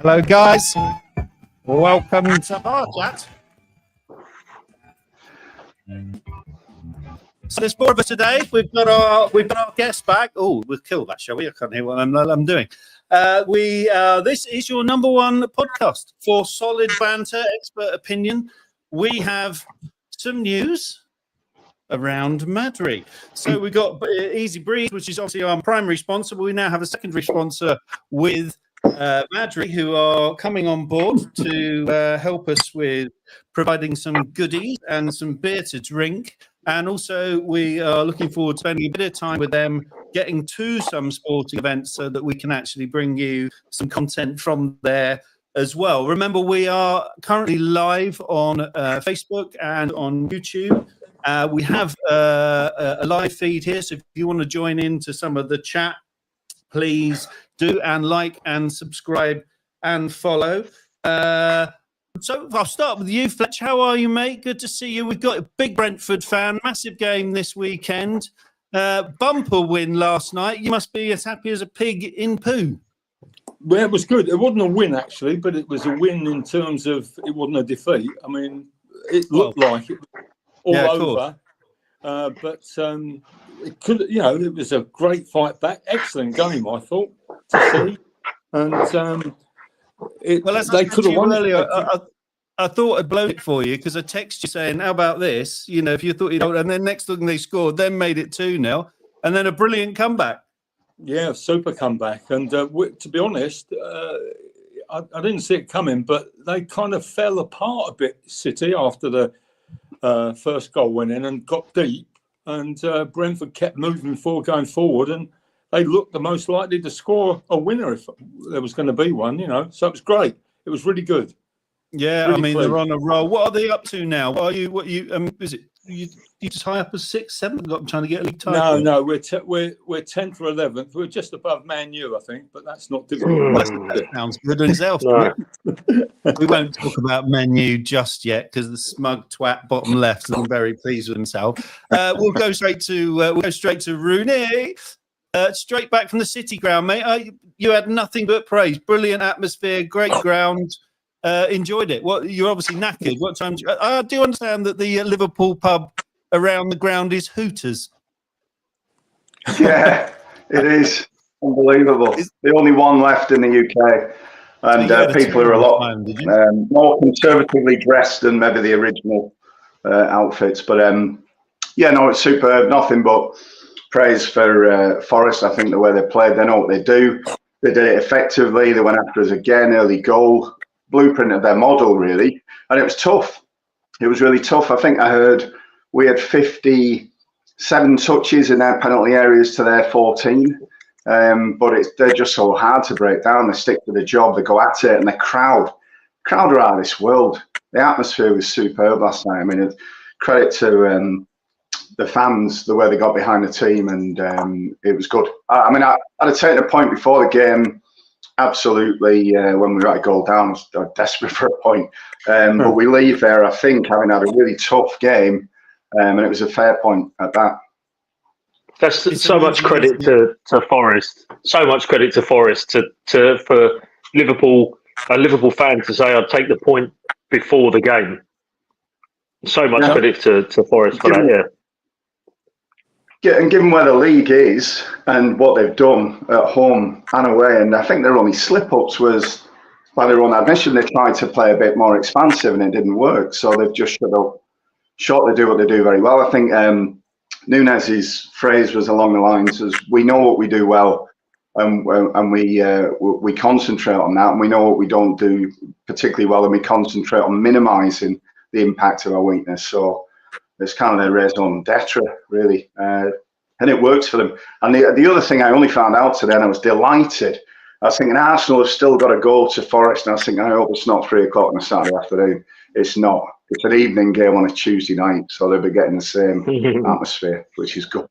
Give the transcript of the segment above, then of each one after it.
Hello, guys. Welcome to BarChat. So there's four of us today. We've got our guest back. Oh, we'll kill that, shall we? I can't hear what I'm doing. This is your number one podcast for solid banter, expert opinion. We have some news around Madry. So we got Easy Breeze, which is obviously our primary sponsor, but we now have a secondary sponsor with Madry, who are coming on board to help us with providing some goodies and some beer to drink. And also we are looking forward to spending a bit of time with them, getting to some sporting events so that we can actually bring you some content from there as well. Remember, we are currently live on Facebook and on YouTube. We have a live feed here, so if you want to join into some of the chat, please do, and like and subscribe and follow. So I'll start with you, Fletch. How are you, mate? Good to see you. We've got a big Brenttford fan, massive game this weekend. Bumper win last night. You must be as happy as a pig in poo. Well, it was good. It wasn't a win, actually, but it was a win in terms of it wasn't a defeat. I mean, it looked like it was all over. But it could, it was a great fight back. Excellent game, I thought, to see. And they could have won earlier. I thought I'd blown it for you because I texted you saying, how about this? If you thought and then next thing they scored, then made it 2-0, and then a brilliant comeback. Yeah, super comeback. And to be honest, I didn't see it coming, but they kind of fell apart a bit, City, after the first goal went in and got deep. And Brenttford kept moving going forward, and they looked the most likely to score a winner if there was going to be one, So it was great. It was really good. Yeah, really pleased. They're on a roll. What are they up to now? Is it you just high up as 6th, 7th? I'm trying to get a league title. No, we're 10th or 11th. We're just above Man U, I think, but that's not difficult. That sounds good in itself. No. We won't talk about Man U just yet because the smug twat bottom left is very pleased with himself. We'll go straight to Rooney. Straight back from the City ground, mate. You had nothing but praise. Brilliant atmosphere, great ground. Enjoyed it. You're obviously knackered. What time? I do understand that the Liverpool pub around the ground is Hooters. Yeah, it is unbelievable. The only one left in the UK, and people are a lot more conservatively dressed than maybe the original outfits. But it's superb. Nothing but praise for Forest. I think the way they played, they know what they do. They did it effectively. They went after us again, early goal. Blueprint of their model, really, and it was tough. It was really tough. I think I heard we had 57 touches in their penalty areas to their 14, but they're just so hard to break down. They stick to the job, they go at it, and the crowd are out of this world. The atmosphere was superb last night. I mean, credit to the fans, the way they got behind the team, and it was good. I'd have taken a point before the game. Absolutely, when we were at a goal down, I was desperate for a point. But we leave there, I think, having had a really tough game, and it was a fair point at that. That's so much credit to Forest. So much credit to Forest for Liverpool, a Liverpool fan to say I'd take the point before the game. So much credit to Forest for that, yeah. Yeah, and given where the league is and what they've done at home and away, and I think their only slip-ups was, by their own admission, they tried to play a bit more expansive and it didn't work. So they've just shut up short. They do what they do very well. I think Nunez's phrase was along the lines as, we know what we do well, and we concentrate on that, and we know what we don't do particularly well, and we concentrate on minimising the impact of our weakness. So it's kind of their raison d'etre, really, and it works for them. And the other thing I only found out today, and I was delighted, I was thinking Arsenal have still got to go to Forest, and I was thinking, I hope it's not 3 o'clock on a Saturday afternoon. It's not. It's an evening game on a Tuesday night, so they'll be getting the same atmosphere, which is good.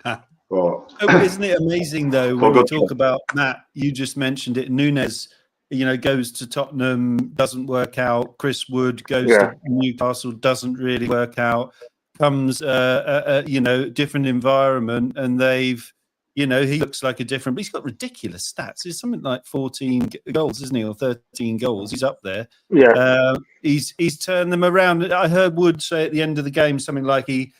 But isn't it amazing, though, when we talk about Matt, you just mentioned it, Nunez, goes to Tottenham, doesn't work out. Chris Wood goes to Newcastle, doesn't really work out. Comes, different environment, and they've, You know, he looks like a different, but he's got ridiculous stats. He's something like 14 goals, isn't he, or 13 goals? He's up there. Yeah, he's turned them around. I heard Wood say at the end of the game something like he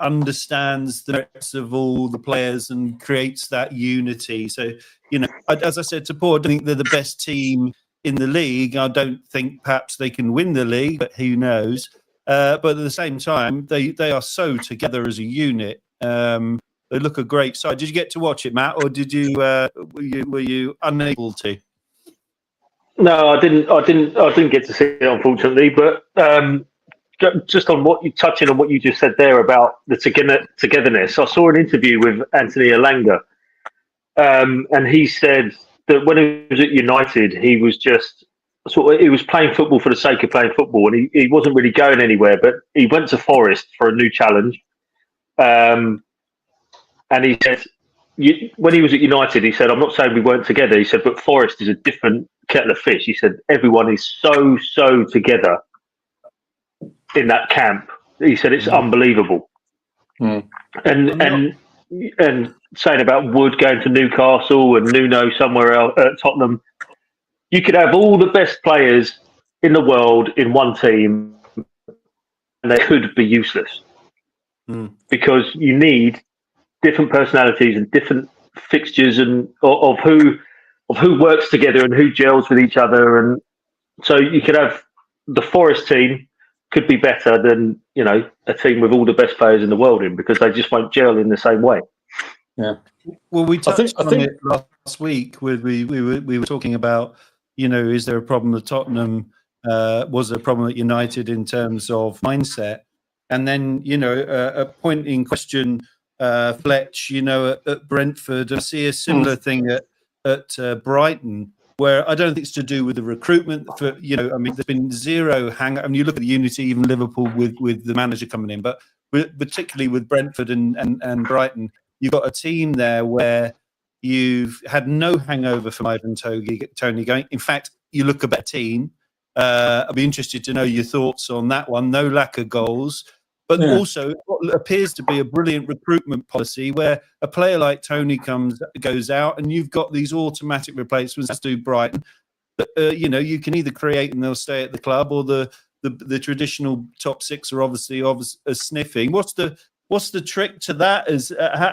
understands the merits of all the players and creates that unity. So, you know, as I said to Paul, I don't think they're the best team in the league. I don't think perhaps they can win the league, but who knows? But at the same time, they are so together as a unit. They look a great side. Did you get to watch it, Matt, or did you were you unable to? no, I didn't get to see it, unfortunately. But just on touching on what you just said there about the togetherness, I saw an interview with Anthony Elanga, and he said that when he was at United, he was just he was playing football for the sake of playing football, and he wasn't really going anywhere. But he went to Forest for a new challenge. And he said, when he was at United, he said, I'm not saying we weren't together. He said, but Forest is a different kettle of fish. He said, everyone is so together in that camp. He said, it's unbelievable. Mm. And saying about Wood going to Newcastle and Nuno somewhere else at Tottenham, you could have all the best players in the world in one team and they could be useless. Because you need different personalities and different fixtures and of who works together and who gels with each other, and so you could have the Forest team could be better than, you know, a team with all the best players in the world in, because they just won't gel in the same way. Yeah. Well, we touched on it last week. We were talking about, you know, is there a problem at Tottenham? Was there a problem at United in terms of mindset? And then, you know, a point in question. Fletch, you know, at Brenttford. I see a similar thing at Brighton, where I don't think it's to do with the recruitment. For, you know, I mean, there's been zero hang. I mean, you look at the unity, even Liverpool with the manager coming in, but particularly with Brenttford and Brighton, you've got a team there where you've had no hangover from Ivan Toney going. In fact, you look a better team. I'd be interested to know your thoughts on that one. No lack of goals. But also what appears to be a brilliant recruitment policy where a player like Toney goes out and you've got these automatic replacements, as do Brighton. You know, you can either create and they'll stay at the club, or the traditional top six are obviously sniffing. What's the trick to that?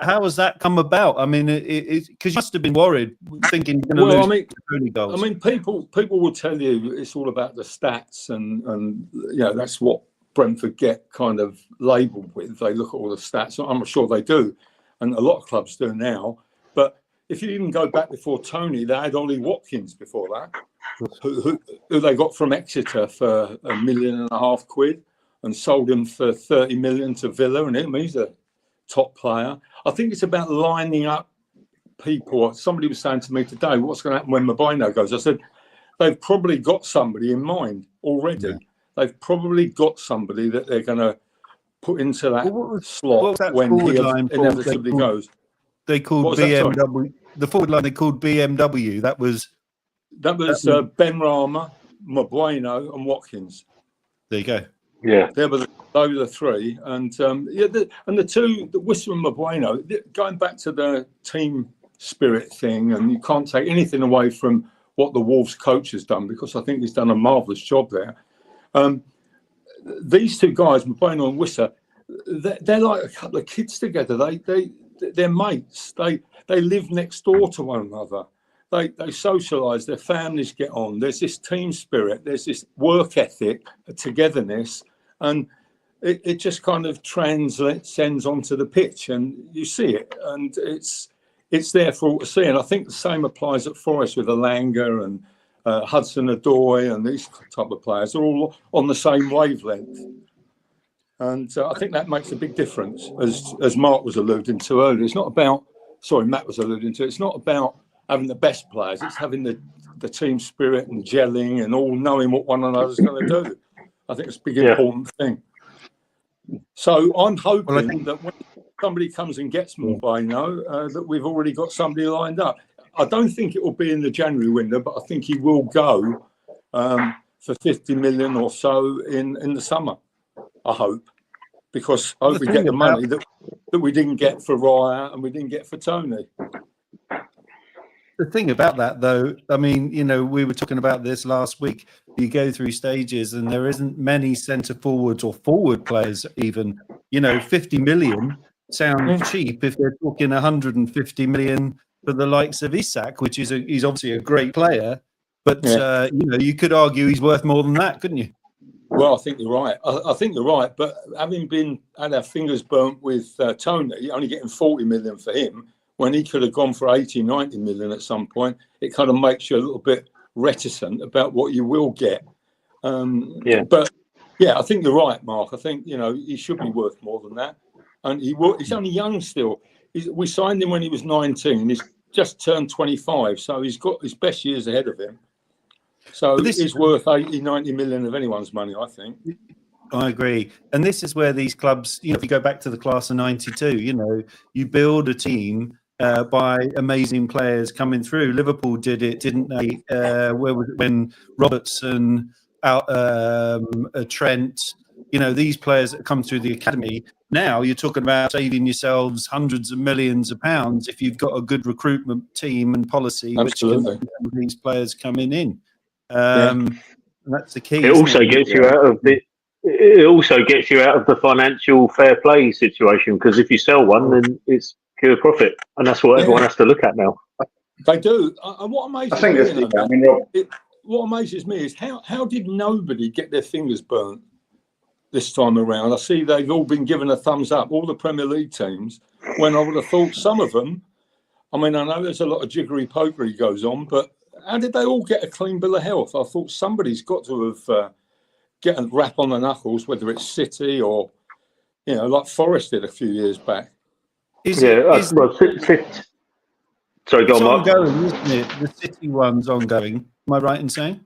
How has that come about? I mean, because you must have been worried, thinking you're going to lose Toney goals. I mean, people will tell you it's all about the stats, and you know, that's what Brenttford get kind of labelled with. They look at all the stats. I'm sure they do, and a lot of clubs do now. But if you even go back before Toney, they had Ollie Watkins before that, who they got from Exeter for £1.5 million and sold him for 30 million to Villa, and he's a top player. I think it's about lining up people. Somebody was saying to me today, what's going to happen when Mabino goes? I said, they've probably got somebody in mind already. Yeah. They've probably got somebody that they're going to put into that slot when he inevitably goes. They called BMW. The forward line they called BMW. That was Ben Rama, Mabino, and Watkins. There you go. Yeah, those were the three, and the two, the Whistle and Mabino. Going back to the team spirit thing, and you can't take anything away from what the Wolves coach has done, because I think he's done a marvellous job there. These two guys, Mabino and Wissa, they're like a couple of kids together. They're mates. They live next door to one another. They socialise. Their families get on. There's this team spirit. There's this work ethic, a togetherness, and it just kind of transcends onto the pitch, and you see it, and it's there for all to see. And I think the same applies at Forest with Elanga and Hudson-Odoi and these type of players are all on the same wavelength, and I think that makes a big difference. As Mark was alluding to earlier, Matt was alluding to. It's not about having the best players; it's having the team spirit and gelling and all knowing what one another's going to do. I think it's a big important thing. So I'm hoping that when somebody comes and gets Mabino, that we've already got somebody lined up. I don't think it will be in the January window, but I think he will go for 50 million or so in the summer. I hope, because I hope we get the money that that we didn't get for Raya and we didn't get for Tony. The thing about that, though, I mean, we were talking about this last week. You go through stages, and there isn't many centre forwards or forward players even. 50 million sounds cheap if they're talking 150 million for the likes of Isak, which is he's obviously a great player, but you could argue he's worth more than that, couldn't you? Well, I think you're right. I think you're right, but having had our fingers burnt with Tony, only getting 40 million for him, when he could have gone for 80, 90 million at some point, it kind of makes you a little bit reticent about what you will get. But yeah, I think you're right, Mark. I think, he should be worth more than that. And he's only young still. We signed him when he was 19 and he's just turned 25. So he's got his best years ahead of him. So this is worth 80, 90 million of anyone's money, I think. I agree. And this is where these clubs, if you go back to the class of 92, you build a team by amazing players coming through. Liverpool did it, didn't they? Where was it when Robertson, Trent, these players that come through the academy. Now you're talking about saving yourselves hundreds of millions of pounds if you've got a good recruitment team and policy, Absolutely. which can have these players coming in. That's the key. It also gets you out of the. It also gets you out of the financial fair play situation, because if you sell one, then it's pure profit, and that's what everyone has to look at now. They do. And what amazes me is how did nobody get their fingers burnt this time around? I see they've all been given a thumbs up, all the Premier League teams, when I would have thought some of them, I know there's a lot of jiggery-pokery goes on, but how did they all get a clean bill of health? I thought somebody's got to have get a rap on the knuckles, whether it's City or, like Forest did a few years back. Sorry, go on, Mark. Ongoing, isn't it? The City one's ongoing. Am I right in saying?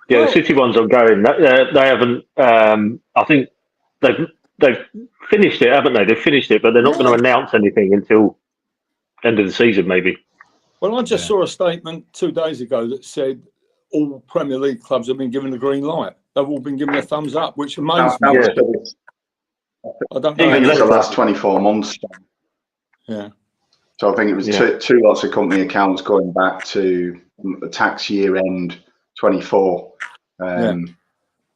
Yeah, the City one's ongoing. They haven't. I think they've finished it, haven't they? They've finished it, but they're not going to announce anything until end of the season, maybe. Well, I just saw a statement 2 days ago that said all Premier League clubs have been given the green light. They've all been given a thumbs up, which amazed me. I don't know. Even the last 24 months. Yeah. So I think it was two lots of company accounts going back to the tax year end 24. And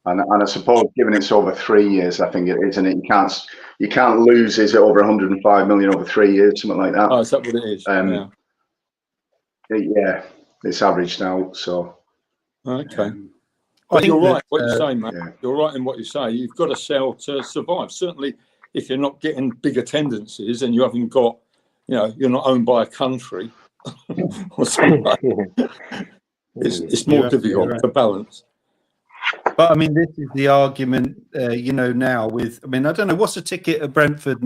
I suppose given it's over 3 years, I think it isn't it. You can't lose. Is it over 105 million over 3 years, something like that? Oh, is that what it is? It's averaged out. So okay. But you're right. What you're saying, mate. You're right in what you say. You've got to sell to survive. Certainly, if you're not getting big attendances and you haven't got, you're not owned by a country or something like that, it's more difficult to balance. But this is the argument, now with. I don't know what's a ticket at Brenttford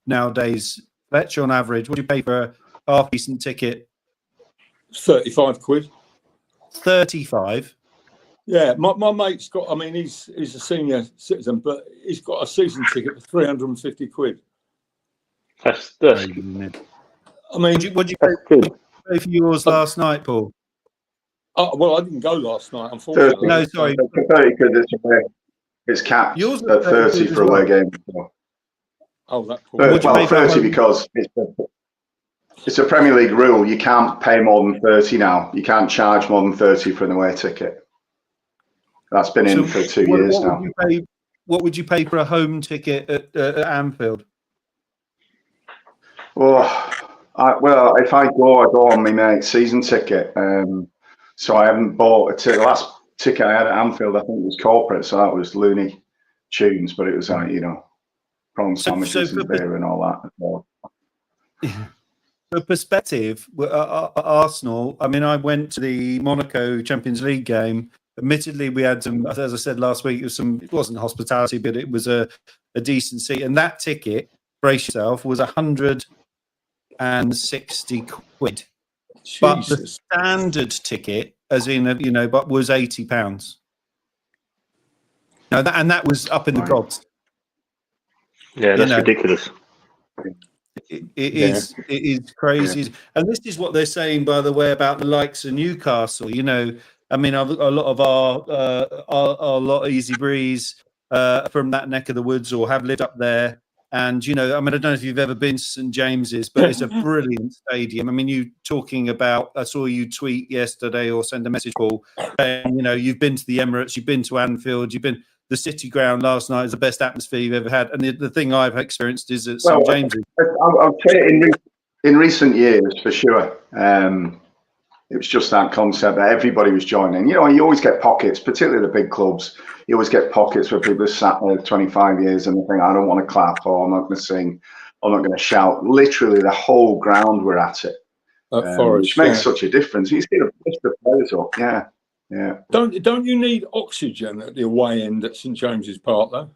nowadays. Fletch on average, what do you pay for a half decent ticket? 35 quid. 35. Yeah, my mate's got. He's a senior citizen, but he's got a season ticket for 350 quid. That's what did you pay for yours last night, Paul? Well, I didn't go last night, unfortunately. No, sorry. 30 because it's capped at 30 for away game. Oh, that. Well, 30 because it's a Premier League rule. You can't pay more than 30 now. You can't charge more than 30 for an away ticket. That's been in for 2 years now. What would you pay for a home ticket at Anfield? Well, if I go on my mate's season ticket. So I haven't bought a ticket. The last ticket I had at Anfield, I think, was corporate, so that was loony tunes, but it was like, prawn sandwiches and beer and all that as well. For perspective, Arsenal, I went to the Monaco Champions League game. Admittedly, we had some, as I said last week, it wasn't hospitality, but it was a decent seat. And that ticket, brace yourself, was 160 quid. Jesus. But the standard ticket, as in, was £80. No, that was up in the gods. Yeah, that's ridiculous. It is crazy. Yeah. And this is what they're saying, by the way, about the likes of Newcastle. A lot of our lot of Easy Breeze from that neck of the woods or have lived up there. And, I mean, I don't know if you've ever been to St James's, but it's a brilliant stadium. I mean, you talking about, I saw you tweet yesterday or send a message, Paul, saying, you've been to the Emirates, you've been to Anfield, you've been, the City Ground last night is the best atmosphere you've ever had. And the thing I've experienced is at St James's. I'll say in recent years, for sure. It was just that concept that everybody was joining. You always get pockets, particularly the big clubs. You always get pockets where people have sat there 25 years and they think, I don't want to clap, or I'm not going to sing, I'm not going to shout. Literally, the whole ground were at it, which makes such a difference. You see the players up, yeah. Don't you need oxygen at the away end at St James's Park, though?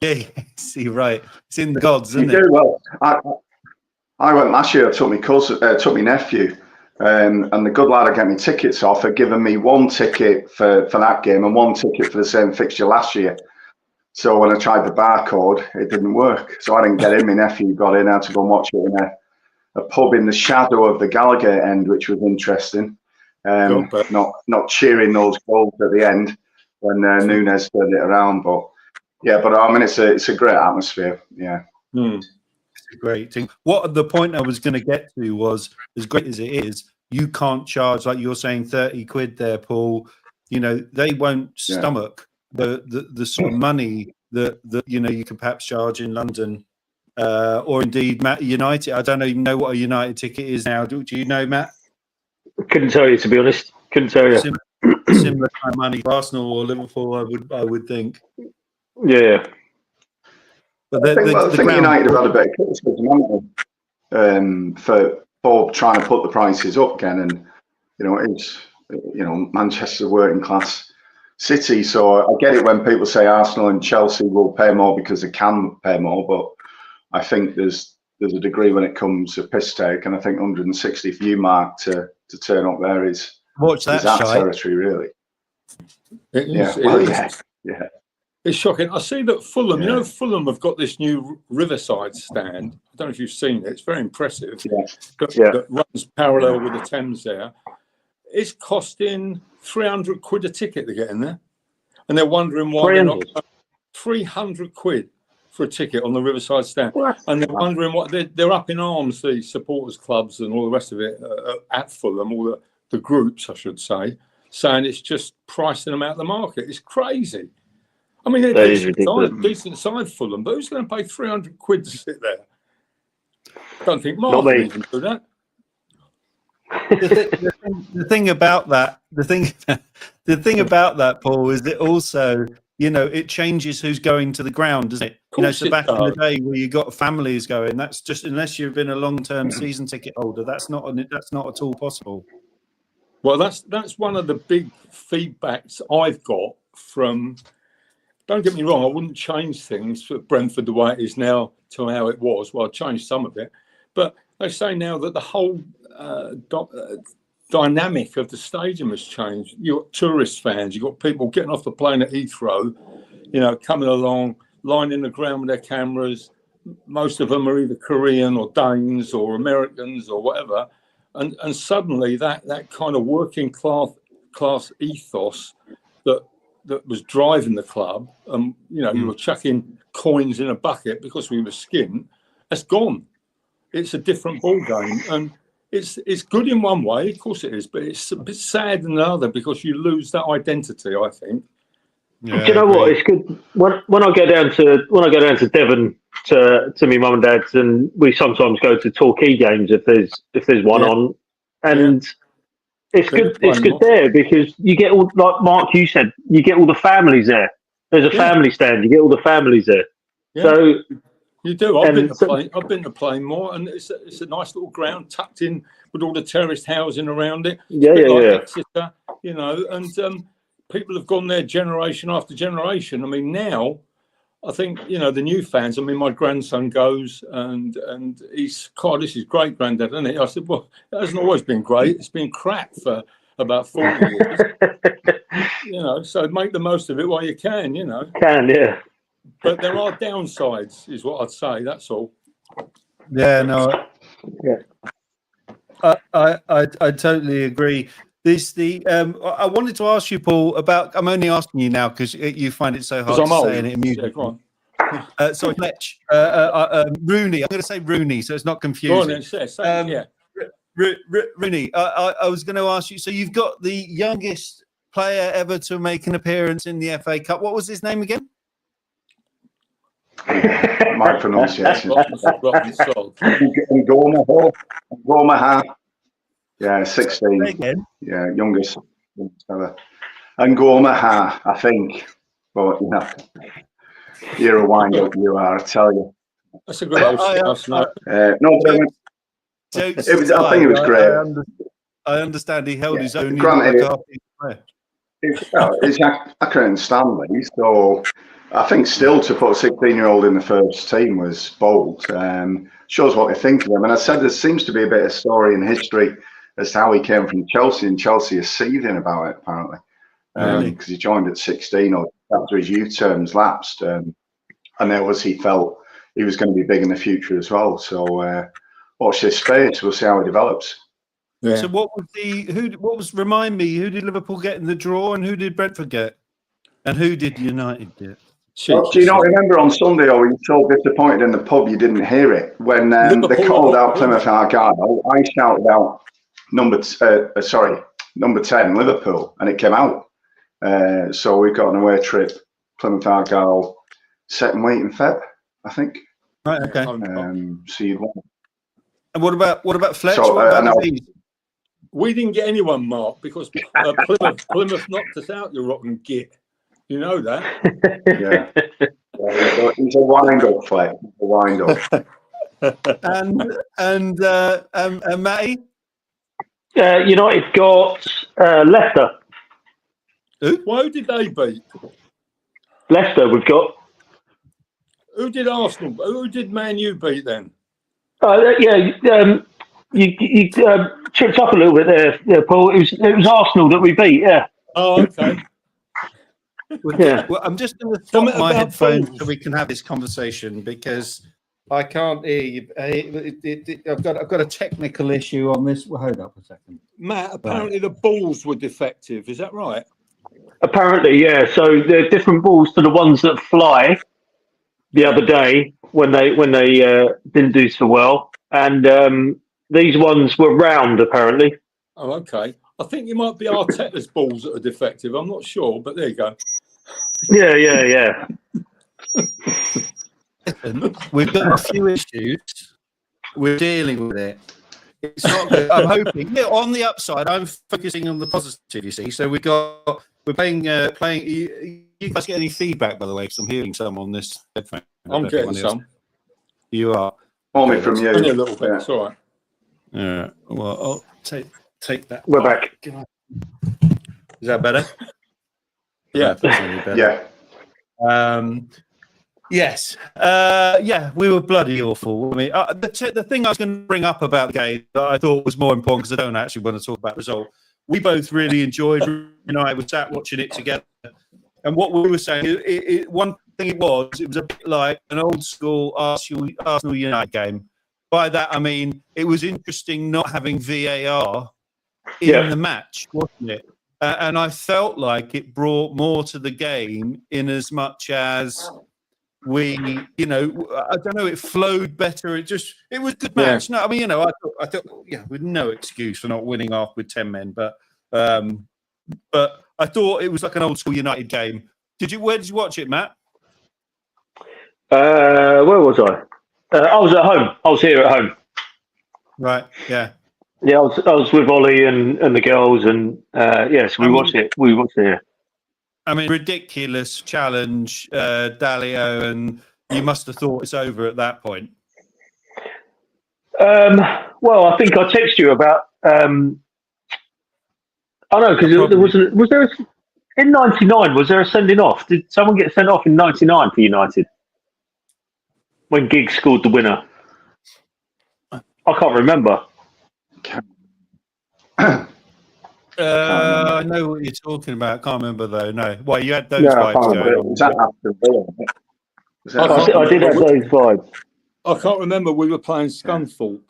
Yeah, see, right. It's in the gods, isn't it? You do. Well, I went last year. I took my cousin, took my nephew. And the good lad I get me tickets off had given me one ticket for that game and one ticket for the same fixture last year. So when I tried the barcode, it didn't work. So I didn't get in. My nephew got in. I had to go and watch it in a pub in the shadow of the Gallagher end, which was interesting. Not cheering those goals at the end when Nunes turned it around. But I mean, it's a great atmosphere. Yeah. It's a great thing. What the point I was going to get to was, as great as it is, you can't charge, like you're saying, 30 quid there, Paul. They won't stomach the sort of money that you can perhaps charge in London, or indeed United. I don't even know what a United ticket is now. Do you know, Matt? Couldn't tell you, to be honest. Couldn't tell you. Similar kind of money for Arsenal or Liverpool, I would think. Yeah. But I think United have had a bit of criticism for trying to put the prices up again, and it's Manchester working class city. So I get it when people say Arsenal and Chelsea will pay more because they can pay more, but I think there's a degree when it comes to piss take, and I think 160 for you, Mark, to turn up there is that territory, really. It is, yeah. It's shocking. I see that Fulham, Fulham have got this new Riverside stand. I don't know if you've seen it. It's very impressive. That runs parallel with the Thames there. It's costing 300 quid a ticket to get in there. And they're wondering why they're not 300 quid for a ticket on the Riverside stand. And they're wondering what they're up in arms, the supporters clubs and all the rest of it at Fulham, all the groups, I should say, saying it's just pricing them out of the market. It's crazy. I mean, they're decent side Fulham, but who's going to pay 300 quid to sit there? Don't think Mark would even do that. The thing about that, Paul, is that also, it changes who's going to the ground, doesn't it? So back in the day where you got families going, that's just, unless you've been a long-term season ticket holder, that's not at all possible. Well, that's one of the big feedbacks I've got from. Don't get me wrong, I wouldn't change things for Brenttford the way it is now to how it was. Well, I changed some of it. But they say now that the whole dynamic of the stadium has changed. You've got tourist fans, you've got people getting off the plane at Heathrow, coming along, lining the ground with their cameras. Most of them are either Korean or Danes or Americans or whatever. And suddenly that kind of working class ethos that was driving the club, you were chucking coins in a bucket because we were skint, that's gone. It's a different ball game, and it's good in one way, of course it is, but it's a bit sad in another because you lose that identity, I think. Do you know what? It's good when I go down to Devon to my mum and dad's, and we sometimes go to Torquay games if there's one on, and. It's good there because you get all, like Mark, you said, you get all the families there. There's a family stand, you get all the families there. Yeah. So you do. I've been to Plainmoor, and it's a nice little ground tucked in with all the terraced housing around it. Exeter, and people have gone there generation after generation. I mean, now I think the new fans. I mean, my grandson goes, and he's, God, this is great, Granddad, isn't it? I said, well, it hasn't always been great. It's been crap for about 40 years. So make the most of it while you can. But there are downsides, is what I'd say. That's all. Yeah, no. Yeah. I totally agree. I wanted to ask you, Paul, about. I'm only asking you now because you find it so hard to say, and it amuses me. Sorry, Fletch. Rooney. I'm going to say Rooney, so it's not confusing. Rooney. I was going to ask you. So you've got the youngest player ever to make an appearance in the FA Cup. What was his name again? My pronunciation. Ngoma. Yeah, 16. Yeah, youngest ever. Ngoma, I think. But you're a wind up. You are. I tell you. That's a good old stuff. No, I think it was great. I understand he held his own. Granted, it's Accrington Stanley, so I think still to put a 16-year-old in the first team was bold. Shows what they think of him. And I said there seems to be a bit of story in history as to how he came from Chelsea, and Chelsea is seething about it apparently, because he joined at 16 or after his youth terms lapsed, and he felt he was going to be big in the future as well. So watch this space. We'll see how he develops. Yeah. So remind me, who did Liverpool get in the draw, and who did Brenttford get, and who did United get? Well, do you not remember on Sunday, or were you so disappointed in the pub you didn't hear it when they called out Plymouth Argyle? I shouted out number 10 Liverpool, and it came out. So we've got an away trip, Plymouth Argyle, second week in Feb, I think. Right. Okay. So you'd want. And what about Fletch? So, we didn't get anyone, Mark, because Plymouth knocked us out. You rotten git. You know that. Yeah. He's a wind-up, Fletch. A wind-up. and Matty? United got Leicester. Who did they beat? Leicester, we've got. Who did Arsenal? Who did Man U beat then? You tripped up a little bit there, Paul. It was Arsenal that we beat. Yeah. Oh, okay. Well, I'm just going to stop my headphones so we can have this conversation, because I can't hear you. I've got a technical issue on this. Well, hold up a second, Matt. Apparently the balls were defective. Is that right? Apparently, yeah. So they're different balls to the ones that fly. The other day when they didn't do so well, and these ones were round apparently. Oh, okay. I think it might be Arteta's balls that are defective. I'm not sure, but there you go. Yeah. We've got a few issues. We're dealing with it. It's not good. I'm hoping. Yeah, on the upside, I'm focusing on the positive. You see, so we're playing. You guys get any feedback, by the way? Because I'm hearing some on this headphone. I'm getting some. You are. Only from you. Only a little bit. It's all right. Yeah. Well, I'll take that. We're back. Is that better? Yeah. Yeah. Yes. We were bloody awful. I mean, the thing I was going to bring up about the game that I thought was more important, because I don't actually want to talk about the result. We both really enjoyed. I was sat watching it together, and what we were saying, one thing it was a bit like an old school Arsenal United game. By that I mean it was interesting not having VAR in the match, wasn't it? And I felt like it brought more to the game, in as much as we, I don't know, it flowed better. It was a good match. No, I mean, I thought, with no excuse for not winning off with 10 men, but I thought it was like an old school United game. Where did you watch it, Matt? Where was I? I was at home. I was here at home. Right. Yeah. Yeah, I was with Ollie and the girls, and so we watched it. We watched it here. I mean, ridiculous challenge, Dalio, and you must have thought it's over at that point. Well, I think I texted you about. I know, because was there in '99? Was there a sending off? Did someone get sent off in '99 for United when Giggs scored the winner? I can't remember. I know what you're talking about. Can't remember though. No. Why you had those vibes going on? Was that after Villa? I did have those vibes. I can't remember. We were playing Scunthorpe.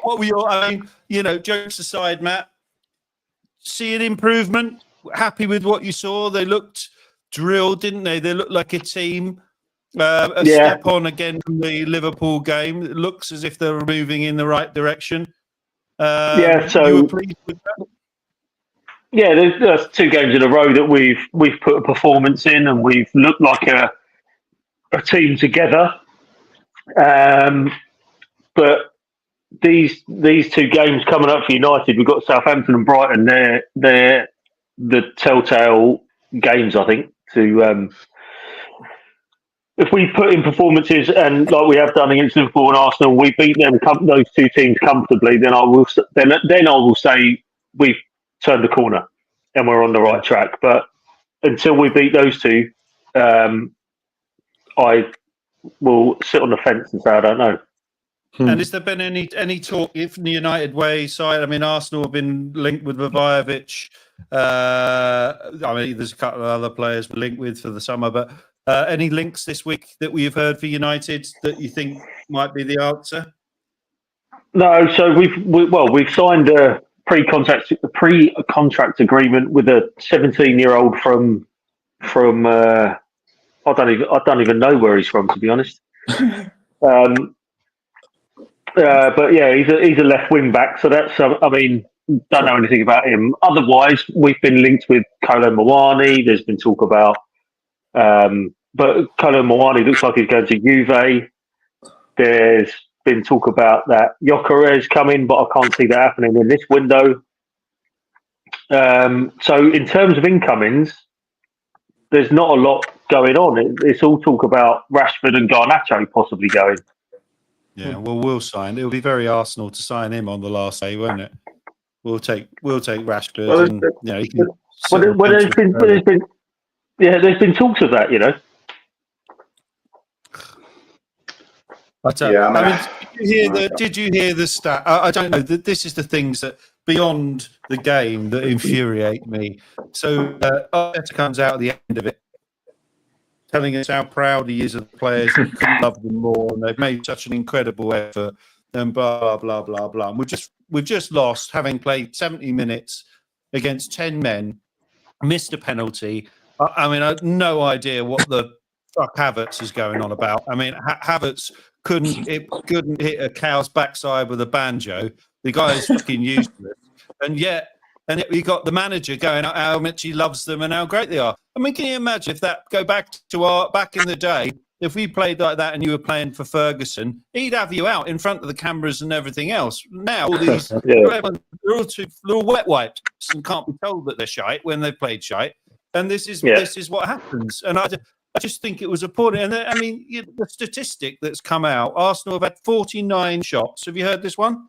What were your? I mean, jokes aside, Matt. See an improvement happy with what you saw? They looked drilled, didn't they? They looked like a team. A step on again from the Liverpool game. It looks as if they're moving in the right direction. So you were pleased with that? Yeah, there's 2 games in a row that we've put a performance in, and we've looked like a team together. But these 2 games coming up for United, we've got Southampton and Brighton. They're the telltale games, I think. To if we put in performances and like we have done against Liverpool and Arsenal, we beat them those 2 teams comfortably. Then I will say we've turned the corner and we're on the right track. But until we beat those 2, I will sit on the fence and say I don't know. And has there been any talk from the United Way side? I mean, Arsenal have been linked with Vajavic. I mean, there's a couple of other players we're linked with for the summer, but any links this week that we've heard for United that you think might be the answer? No, so we've signed a pre-contract agreement with a 17-year-old from I don't even know where he's from, to be honest. But yeah, he's a left wing back, so that's I mean, don't know anything about him. Otherwise, we've been linked with Kolo Muani. There's been talk about, but Kolo Muani looks like he's going to Juve. There's been talk about that Gyökeres coming, but I can't see that happening in this window. So in terms of incomings, there's not a lot going on. It's all talk about Rashford and Garnacho possibly going. Yeah, well, we'll sign. It'll be very Arsenal to sign him on the last day, won't it? We'll take Rashford. Well, and, you know, he can there's been talks of that, you know. But, did you hear the stat? I don't know. This is the things that beyond the game that infuriate me. So Arteta comes out at the end of it, telling us how proud he is of the players and couldn't love them more, and they've made such an incredible effort, and blah blah blah blah. And we've just lost, having played 70 minutes against 10 men, missed a penalty. I mean, I had no idea what the fuck Havertz is going on about. I mean, Havertz couldn't hit a cow's backside with a banjo. The guy is fucking useless, and yet. And we got the manager going how much he loves them and how great they are. I mean, can you imagine if that go back to back in the day, if we played like that and you were playing for Ferguson, he'd have you out in front of the cameras and everything else. Now all these they're all wet wipes and can't be told that they're shite when they played shite. And this is what happens. And I just think it was appalling. And I mean, the statistic that's come out: Arsenal have had 49 shots. Have you heard this one?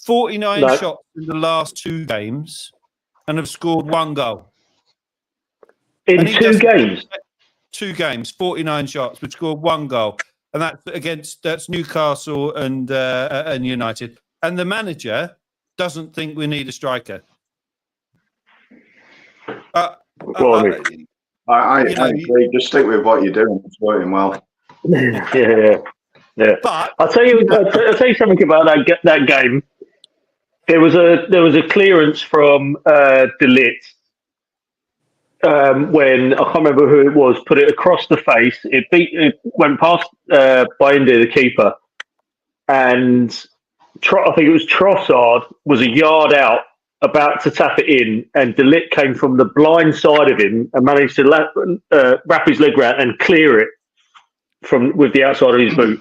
49 shots in the last 2 games and have scored 1 goal. In 2 games? 2 games, 49 shots, but scored 1 goal. And that's Newcastle and United. And the manager doesn't think we need a striker. I agree. Just stick with what you're doing. It's working well. Yeah. But I'll tell you something about that game. There was a clearance from De Ligt when I can't remember who it was. Put it across the face. It went past Bayinde, the keeper, and I think it was Trossard was a yard out, about to tap it in, and De Ligt came from the blind side of him and managed to wrap his leg around and clear it with the outside of his boot.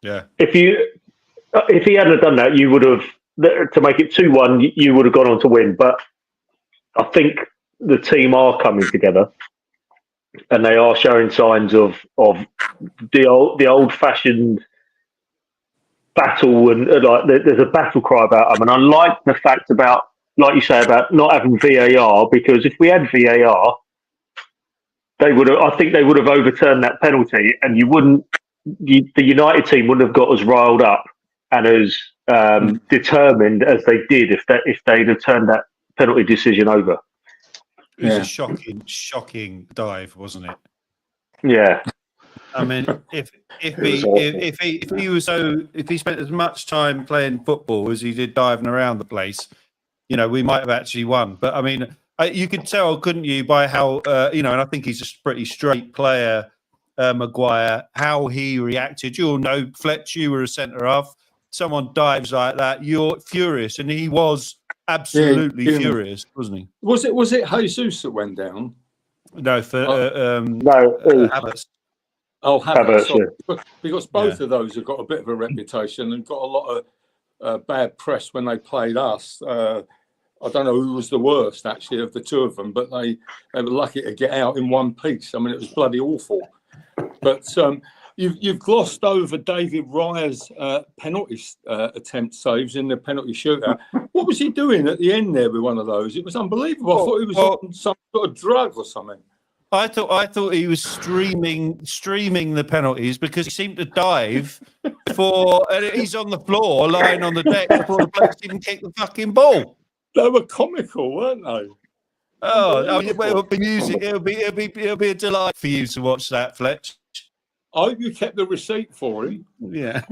Yeah. If he hadn't done that, you would have. To make it 2-1, you would have gone on to win. But I think the team are coming together, and they are showing signs of the old-fashioned battle, and like there's a battle cry about them. And I like the fact about, like you say, about not having VAR, because if we had VAR, I think they would have overturned that penalty, and the United team wouldn't have got as riled up and as determined as they did if they'd have turned that penalty decision over. It was a shocking dive, wasn't it? Yeah. I mean, if he spent as much time playing football as he did diving around the place, you know, we might have actually won. But I mean, You could tell, couldn't you, by how and I think he's a pretty straight player, Maguire, how he reacted. You'll know, Fletch, you were a centre half. Someone dives like that, you're furious, and he was absolutely furious, wasn't he? Was it Jesus that went down? No, for no, Havertz. Oh, Havertz, yeah. Because both of those have got a bit of a reputation and got a lot of bad press when they played us. I don't know who was the worst, actually, of the two of them, but they were lucky to get out in one piece. I mean, it was bloody awful. But you've glossed over David Raya's penalty attempt saves in the penalty shootout. What was he doing at the end there with one of those? It was unbelievable. I thought he was on some sort of drug or something. I thought he was streaming the penalties because he seemed to dive and he's on the floor, lying on the deck before the blokes even kicked the fucking ball. They were comical, weren't they? Oh, I mean, it'll be music. It'll be a delight for you to watch that, Fletch. I hope you kept the receipt for him. Yeah.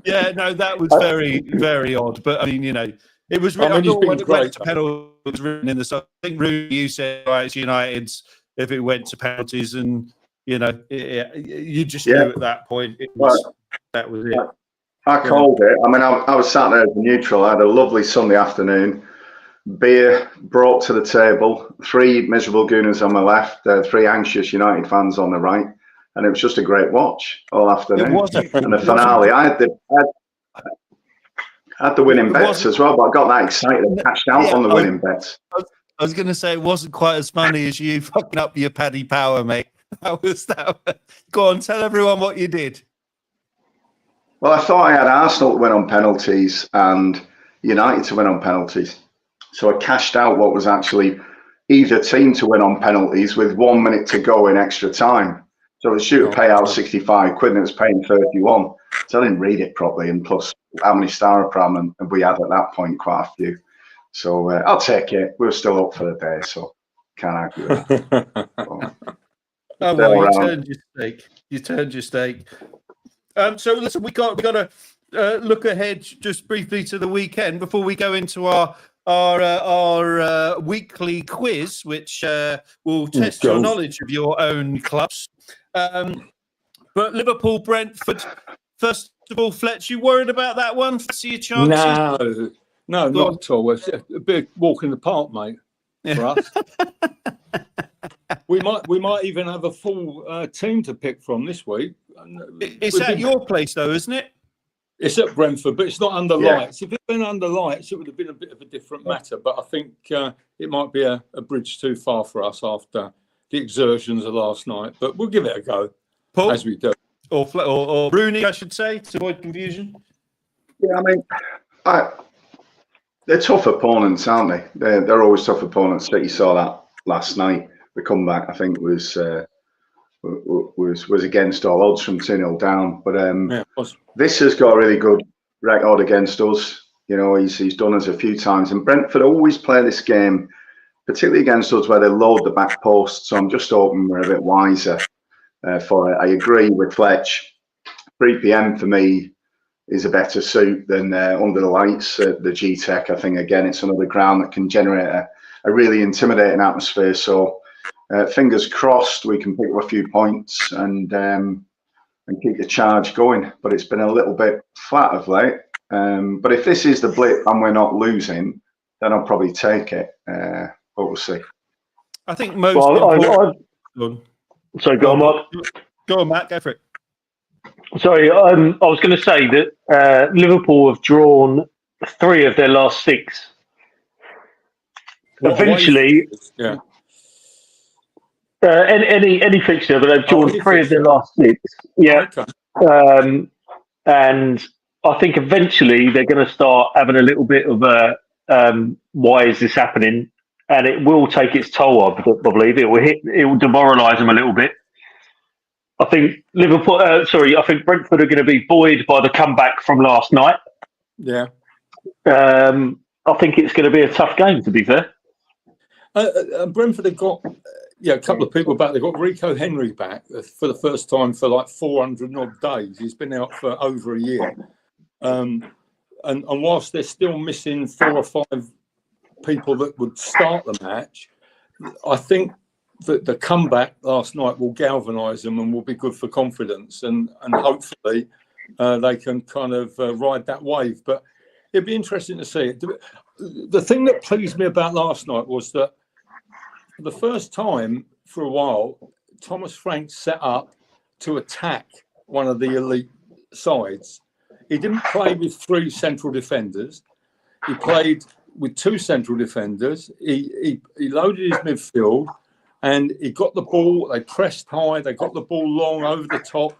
Yeah, no, that was very, very odd. But I mean, it was really. I thought when it went to penalties, it was written in the. I think Rudy, you said it's United's if it went to penalties, and you just knew at that point that was it. I called it. I mean, I was sat there as a neutral. I had a lovely Sunday afternoon. Beer brought to the table. 3 miserable gooners on my left. 3 anxious United fans on the right. And it was just a great watch all afternoon. And the finale, I had the winning bets as well, but I got that excited and cashed out on the winning bets. I was going to say it wasn't quite as funny as you fucking up your Paddy Power, mate. That was that. Go on, tell everyone what you did. Well, I thought I had Arsenal to win on penalties and United to win on penalties. So I cashed out what was actually either team to win on penalties with 1 minute to go in extra time. So the shooter pay out 65 quid and it was paying 31. So I didn't read it properly. And plus, how many Starapram and we had at that point quite a few. So I'll take it. We're still up for the day, so can't argue with that. Oh, well, you turned your stake. So listen, we got to look ahead just briefly to the weekend before we go into our weekly quiz, which will test your knowledge of your own clubs. But Liverpool, Brenttford, first of all, Fletch, you worried about that one? See your chances? No, not at all. It's a big walk in the park, mate, for us. We might even have a full team to pick from this week. It's at your place, though, isn't it? It's at Brenttford, but it's not under lights. If it had been under lights, it would have been a bit of a different matter. But I think it might be a bridge too far for us after the exertions of last night. But we'll give it a go, Paul? As we do. Or Rooney, I should say, to avoid confusion. Yeah, I mean, they're tough opponents, aren't they? They're always tough opponents. You saw that last night. The comeback, I think, was against all odds from 2-0 down. But this has got a really good record against us. He's done us a few times. And Brenttford always play this game, particularly against us, where they load the back post. So I'm just hoping we're a bit wiser for it. I agree with Fletch. 3 p.m. for me is a better suit than under the lights at the G-Tech. I think, again, it's another ground that can generate a really intimidating atmosphere. So fingers crossed we can pick up a few points and keep the charge going. But it's been a little bit flat of late. But if this is the blip and we're not losing, then I'll probably take it. But we'll see. I think most. Sorry, go on, Mark. Go on, Matt. Go for it. Sorry, I was going to say that Liverpool have drawn 3 of their last 6. Eventually, any fixture, but they've drawn 3 of their last 6. Yeah, okay. And I think eventually they're going to start having a little bit of a why is this happening? And it will take its toll. I believe it will demoralise them a little bit. I think I think Brenttford are going to be buoyed by the comeback from last night. Yeah. I think it's going to be a tough game, to be fair. Brenttford have got a couple of people back. They've got Rico Henry back for the first time for like 400 odd days. He's been out for over a year. And whilst they're still missing 4 or 5 people that would start the match. I think that the comeback last night will galvanise them and will be good for confidence, and hopefully they can kind of ride that wave. But it'd be interesting to see. The thing that pleased me about last night was that for the first time for a while, Thomas Frank set up to attack one of the elite sides. He didn't play with 3 central defenders. He played with 2 central defenders. He loaded his midfield, and he got the ball. They pressed high. They got the ball long over the top.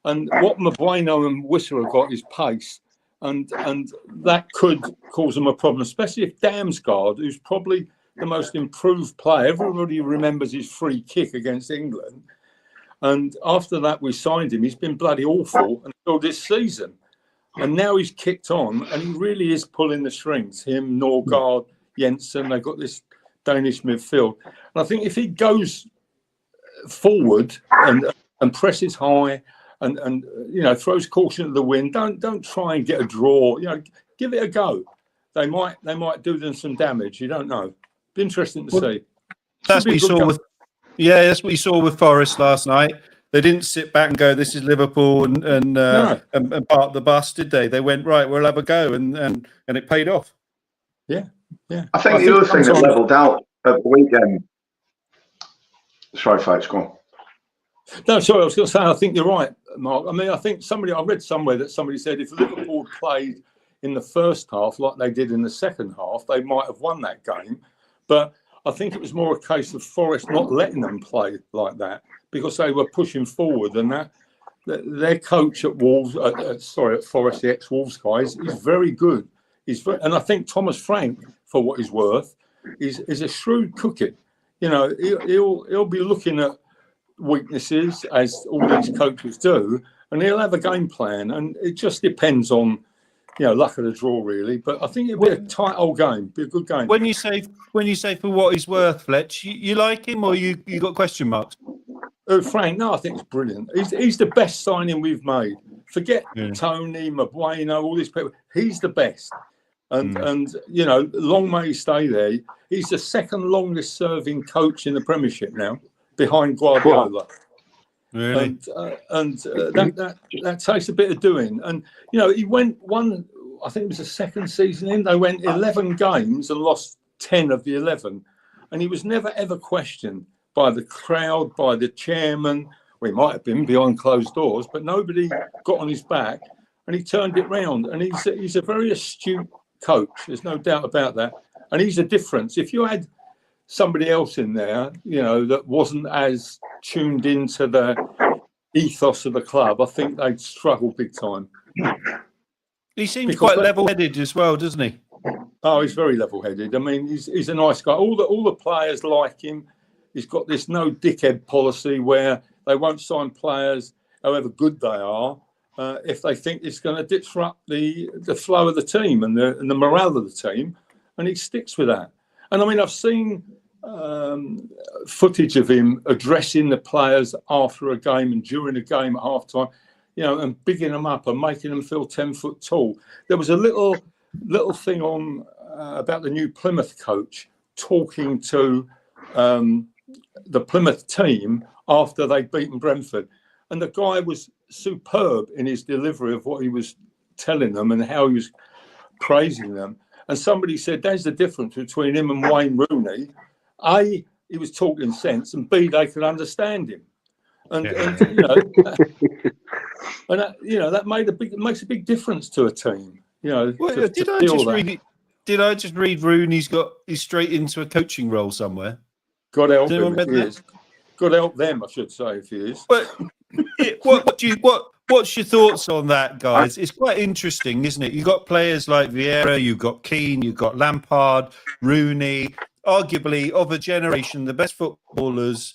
And what Mabueno and Wisser have got is pace. And that could cause them a problem, especially if Damsgaard, who's probably the most improved player. Everybody remembers his free kick against England. And after that, we signed him. He's been bloody awful until this season. And now he's kicked on, and he really is pulling the strings. Him, Norgard, Jensen, they've got this Danish midfield. And I think if he goes forward and presses high and throws caution to the wind, don't try and get a draw. Give it a go. They might do them some damage. You don't know. Be interesting to see. That's what you saw with Forest last night. They didn't sit back and go, "This is Liverpool," and park the bus, did they? They went, right, we'll have a go, and it paid off. Yeah. I think the other thing that levelled out at the weekend. Sorry, Fletch, go on. No, sorry, I was going to say, I think you're right, Mark. I mean, I think I read somewhere that somebody said if Liverpool played in the first half like they did in the second half, they might have won that game. But I think it was more a case of Forest not letting them play like that because they were pushing forward, and that their coach at Wolves, at Forest, the ex-Wolves guy, is very good. And I think Thomas Frank, for what he's worth, is a shrewd cookie. He'll be looking at weaknesses as all these coaches do, and he'll have a game plan, and it just depends on luck of the draw, really. But I think it'll be a tight old game, be a good game. When you say for what he's worth, Fletch, you like him, or you got question marks? Frank, no, I think it's brilliant. He's the best signing we've made. Forget Tony, Mabueno, all these people. He's the best, and long may he stay there. He's the second longest serving coach in the Premiership now, behind Guardiola. Really? And that takes a bit of doing. And he went I think it was the second season in. They went 11 games and lost 10 of the 11, and he was never ever questioned by the crowd, by the chairman. Well, he might have been behind closed doors, but nobody got on his back, and he turned it round. And he's a very astute coach. There's no doubt about that. And he's a difference. If you had somebody else in there, that wasn't as tuned into the ethos of the club, I think they'd struggle big time. He seems quite level-headed as well, doesn't he? Oh, he's very level-headed. I mean, he's a nice guy. All the players like him. He's got this no dickhead policy where they won't sign players, however good they are, if they think it's going to disrupt the flow of the team and the morale of the team, and he sticks with that. And I mean, I've seen footage of him addressing the players after a game and during a game at halftime, and bigging them up and making them feel 10 foot tall. There was a little thing on about the new Plymouth coach talking to the Plymouth team after they'd beaten Brenttford, and the guy was superb in his delivery of what he was telling them and how he was praising them. And somebody said, there's the difference between him and Wayne Rooney. A, he was talking sense, and B, they could understand him. And that makes a big difference to a team. Did I just read Rooney's he's straight into a coaching role somewhere? God help him if he is. God help them, I should say, if he is. But what's your thoughts on that, guys? It's quite interesting, isn't it? You've got players like Vieira, you've got Keane, you've got Lampard, Rooney, arguably of a generation, the best footballers.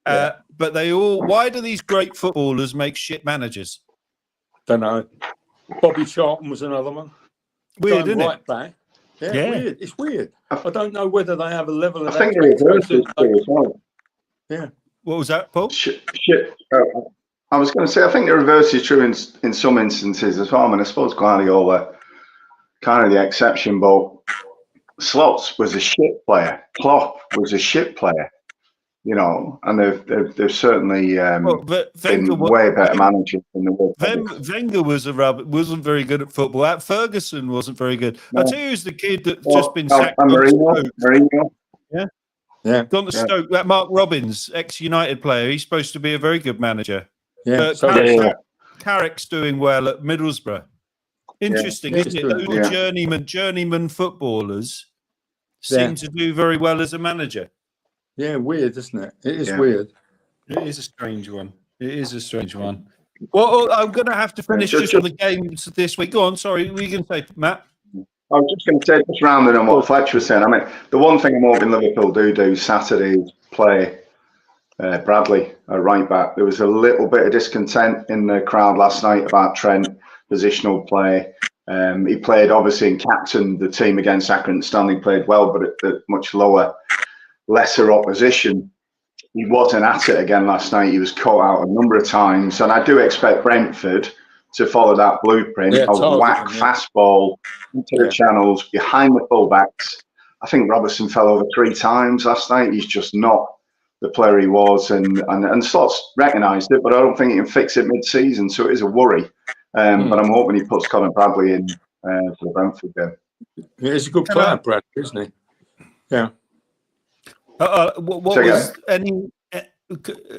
But why do these great footballers make shit managers? Don't know. Bobby Charlton was another one. Weird, isn't it? Back. Yeah, weird. It's weird. I don't know whether they have a level of. I think the reverse is true as well. Yeah. What was that, Paul? I was going to say, I think the reverse is true in some instances as well. I mean, I suppose Guardiola kind of the exception, but Slots was a shit player. Klopp was a shit player. You know, and they've certainly been way better managers than the world. Wenger wasn't very good at football. Ferguson wasn't very good. No. I tell you, who's the kid that's just been sacked? Mourinho. Yeah. Gone to Stoke. That Mark Robbins, ex-United player. He's supposed to be a very good manager. Yeah. Carrick's doing well at Middlesbrough. Interesting, isn't it? Those journeyman footballers seem to do very well as a manager. Yeah, weird, isn't it? It is weird. It is a strange one. Well, I'm going to have to finish just on the games this week. Go on, sorry. What are you going to say, Matt? I was just going to say, just rounding on what Fletch was saying. I mean, the one thing I'm hoping Liverpool do Saturday is play Bradley at right back. There was a little bit of discontent in the crowd last night about Trent, positional play. He played, obviously, and captained the team against Accrington Stanley, played well, but at much lesser opposition. He wasn't at it again last night. He was caught out a number of times, and I do expect Brenttford to follow that blueprint of whack fastball into the channels behind the fullbacks. I think Robertson fell over 3 times last night. He's just not the player he was, and Slots recognised it, but I don't think he can fix it mid-season, so it is a worry. But I'm hoping he puts Conor Bradley in for the Brentford game. Yeah, he's a good player, Brad, isn't he? Yeah. What was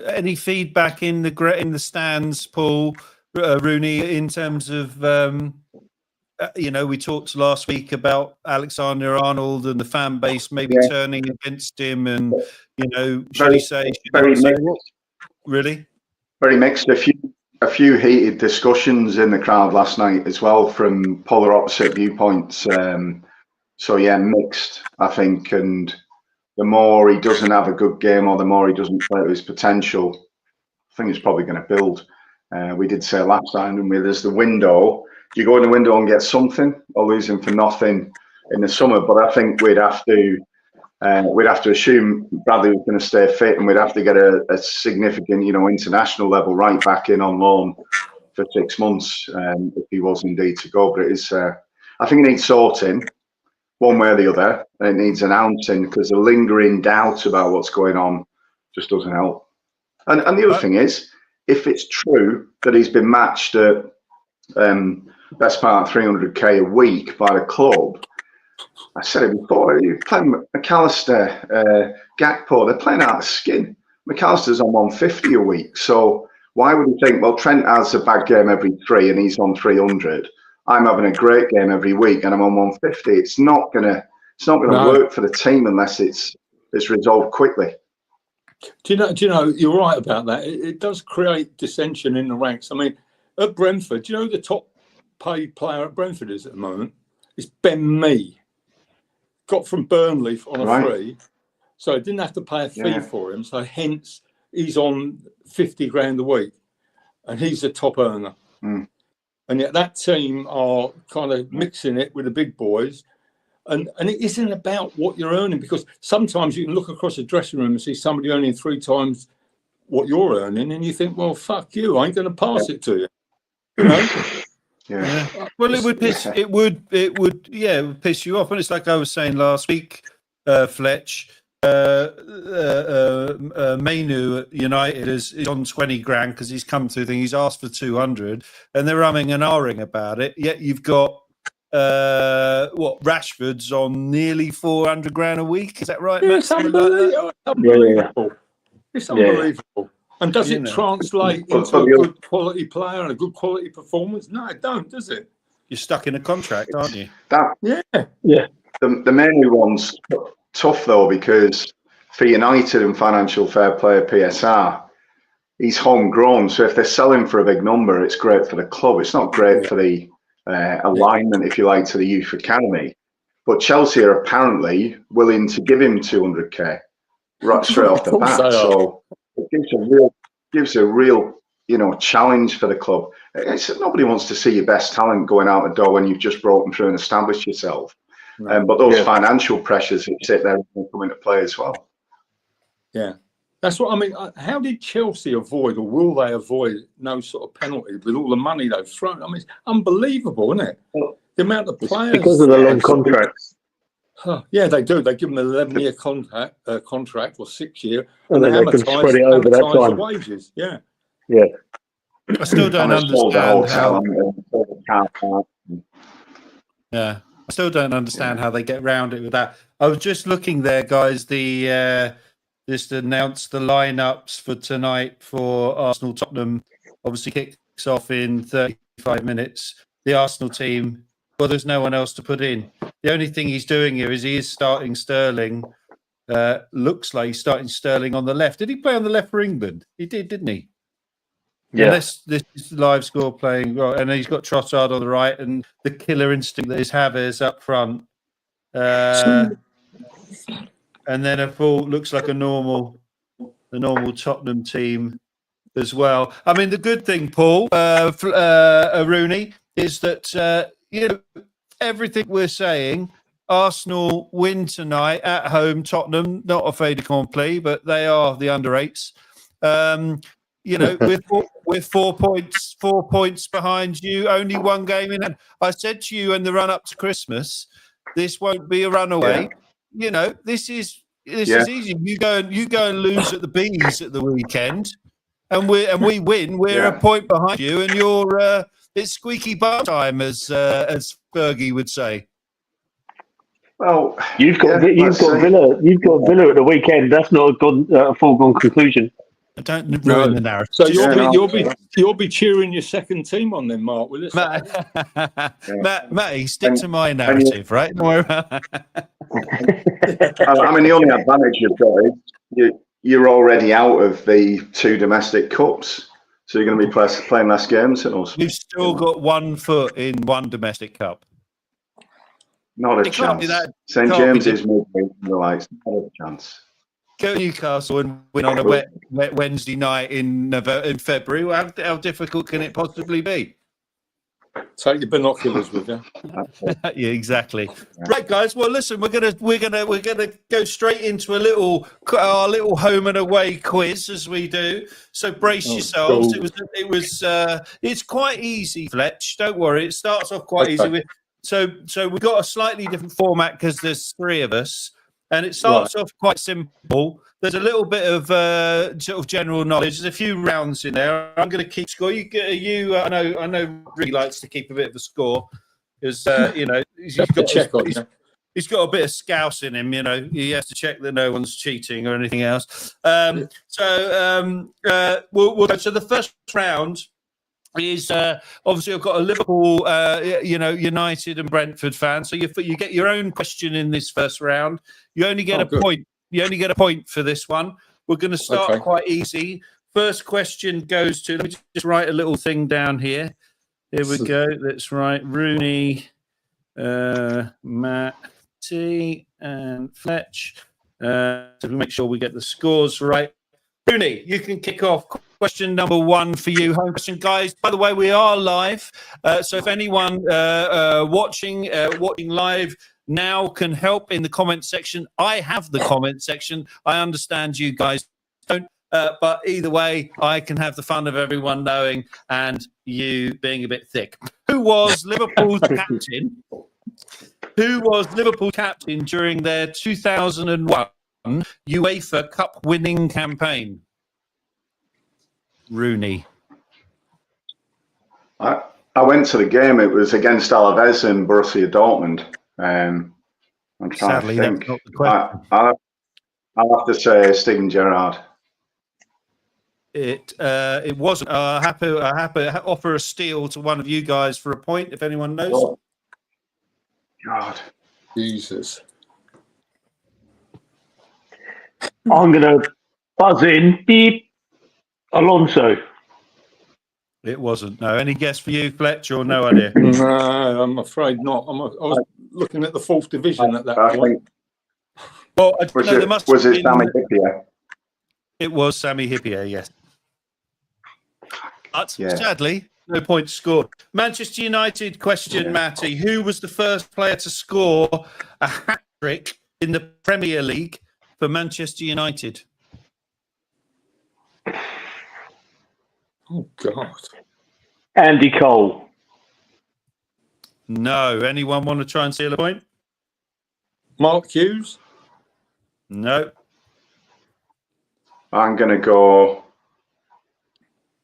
any feedback in the stands, Paul, Rooney, in terms of we talked last week about Alexander-Arnold and the fan base maybe turning against him, and very mixed. Really very mixed. A few heated discussions in the crowd last night as well from polar opposite viewpoints. Mixed, I think, and the more he doesn't have a good game or the more he doesn't play to his potential, I think it's probably going to build. We did say last time, didn't we? There's the window. Do you go in the window and get something, or lose him for nothing in the summer? But I think we'd have to assume Bradley was going to stay fit, and we'd have to get a significant, international level right back in on loan for 6 months if he was indeed to go. But it is, I think it needs sorting one way or the other, and it needs announcing, because the lingering doubt about what's going on just doesn't help. And the other thing is, if it's true that he's been matched at best part of 300k a week by the club, I said it before, you're playing McAllister, Gakpo, they're playing out of skin. McAllister's on 150 a week, so why would you think, well, Trent has a bad game every 3 and he's on 300. I'm having a great game every week and I'm on 150. It's not gonna work for the team unless it's resolved quickly. Do you know, you're right about that. It does create dissension in the ranks. I mean, at Brentford, do you know who the top paid player at Brentford is at the moment? It's Ben Mee. Got from Burnley on a free, so I didn't have to pay a fee for him. So hence, he's on 50 grand a week, and he's a top earner. And yet that team are kind of mixing it with the big boys. And it isn't about what you're earning, because sometimes you can look across a dressing room and see somebody earning 3 times what you're earning, and you think, well, fuck you, I ain't going to pass it to you. You know? Well, it would piss you off. And it's like I was saying last week, Fletch, Manu at United is on 20 grand because he's come through. He's asked for 200, and they're umming and ahhing about it. Yet you've got Rashford's on nearly 400 grand a week. Is that right? Yeah, it's unbelievable. It's unbelievable. And does it translate into a good quality player and a good quality performance? No, it don't, does it? You're stuck in a contract, aren't you? The Manu one's tough though, because for United and financial fair play at PSR, he's homegrown. So if they're selling for a big number, it's great for the club. It's not great for the alignment, if you like, to the youth academy. But Chelsea are apparently willing to give him 200k right straight off the bat. So it gives a real challenge for the club. Nobody wants to see your best talent going out the door when you've just broken through and established yourself. But those financial pressures that sit there come into play as well. Yeah. That's what I mean. How did Chelsea avoid, or will they avoid, no sort of penalty with all the money they've thrown? I mean, it's unbelievable, isn't it? The amount of players. Because of the long contracts. Yeah, they do. They give them an 11-year contract or 6-year, and then they can spread it over that amortise the time. wages. Yeah. Yeah. I still don't understand how. Yeah, I still don't understand how they get around it with that. I was just looking there, guys. The just announced the lineups for tonight for Arsenal Tottenham. Obviously kicks off in 35 minutes. The Arsenal team. Well, there's no one else to put in. The only thing he's doing here is he is starting Sterling. Looks like he's starting Sterling on the left. Did he play on the left for England? He did, didn't he? Yeah. And this is live score playing, and he's got Trossard on the right, and the killer instinct that is Havertz up front. And then a full looks like the normal Tottenham team as well. I mean, the good thing, Paul, Rooney, is that everything we're saying. Arsenal win tonight at home. Tottenham, not a fait accompli, but they are the under 8s. We're 4 points behind you. Only one game in hand. I said to you in the run up to Christmas, this won't be a runaway. Yeah. This is easy. You go and lose at the Bees at the weekend, and we win. We're a point behind you, and you're it's squeaky bum time, as Fergie would say. Well, you've got Villa. You've got Villa at the weekend. That's not a foregone conclusion. Don't ruin the narrative. So you'll be cheering your second team on then, Mark, will it? Matty, stick to my narrative, right? Don't worry about I mean, the only advantage you've got is you're already out of the 2 domestic cups, so you're going to be playing less games than us. You've still got 1 foot in 1 domestic cup. Not a chance. St James's midweek and the likes. Not a chance. Go to Newcastle and win on a wet Wednesday night in February. Well, how difficult can it possibly be? Take your binoculars with you. Yeah, exactly. Right, guys. Well, listen, we're gonna go straight into our little home and away quiz as we do. So brace yourselves. Cool. It's quite easy, Fletch. Don't worry. It starts off quite easy. So we've got a slightly different format because there's 3 of us. And it starts off quite simple. There's a little bit of sort of general knowledge. There's a few rounds in there. I'm going to keep score. I know really likes to keep a bit of a score because he's got a bit of scouse in him. He has to check that no one's cheating or anything else. We'll go. So the first round is obviously I've got a Liverpool, United and Brenttford fan. So you get your own question in this first round. You only get a point. You only get a point for this one. We're going to start quite easy. First question goes to. Let me just write a little thing down here. Here we go. Let's write Rooney, Matt, T, and Fletch. So we make sure we get the scores right. Rooney, you can kick off. Question number 1 for you. Home question, guys. By the way, we are live. So if anyone watching live now can help in the comment section. I have the comment section. I understand you guys don't. But either way, I can have the fun of everyone knowing and you being a bit thick. Who was Liverpool's captain? Who was Liverpool captain during their 2001 UEFA Cup winning campaign? Rooney. I went to the game. It was against Alaves and Borussia Dortmund. I'm trying to think. That's not the question. I'll have to say Steven Gerrard. It wasn't. I have to offer a steal to one of you guys for a point if anyone knows. Oh. God, Jesus. I'm gonna buzz in. Beep. Alonso. It wasn't. No. Any guess for you, Fletch, or no idea? No, I'm afraid not. I was looking at the 4th division at that point. Well, was it Sami Hyypiä? It was Sami Hyypiä, yes. But sadly, no points scored. Manchester United question, Matty. Who was the first player to score a hat-trick in the Premier League for Manchester United? Oh, God. Andy Cole. No. Anyone want to try and steal a point? Mark Hughes? No. I'm going to go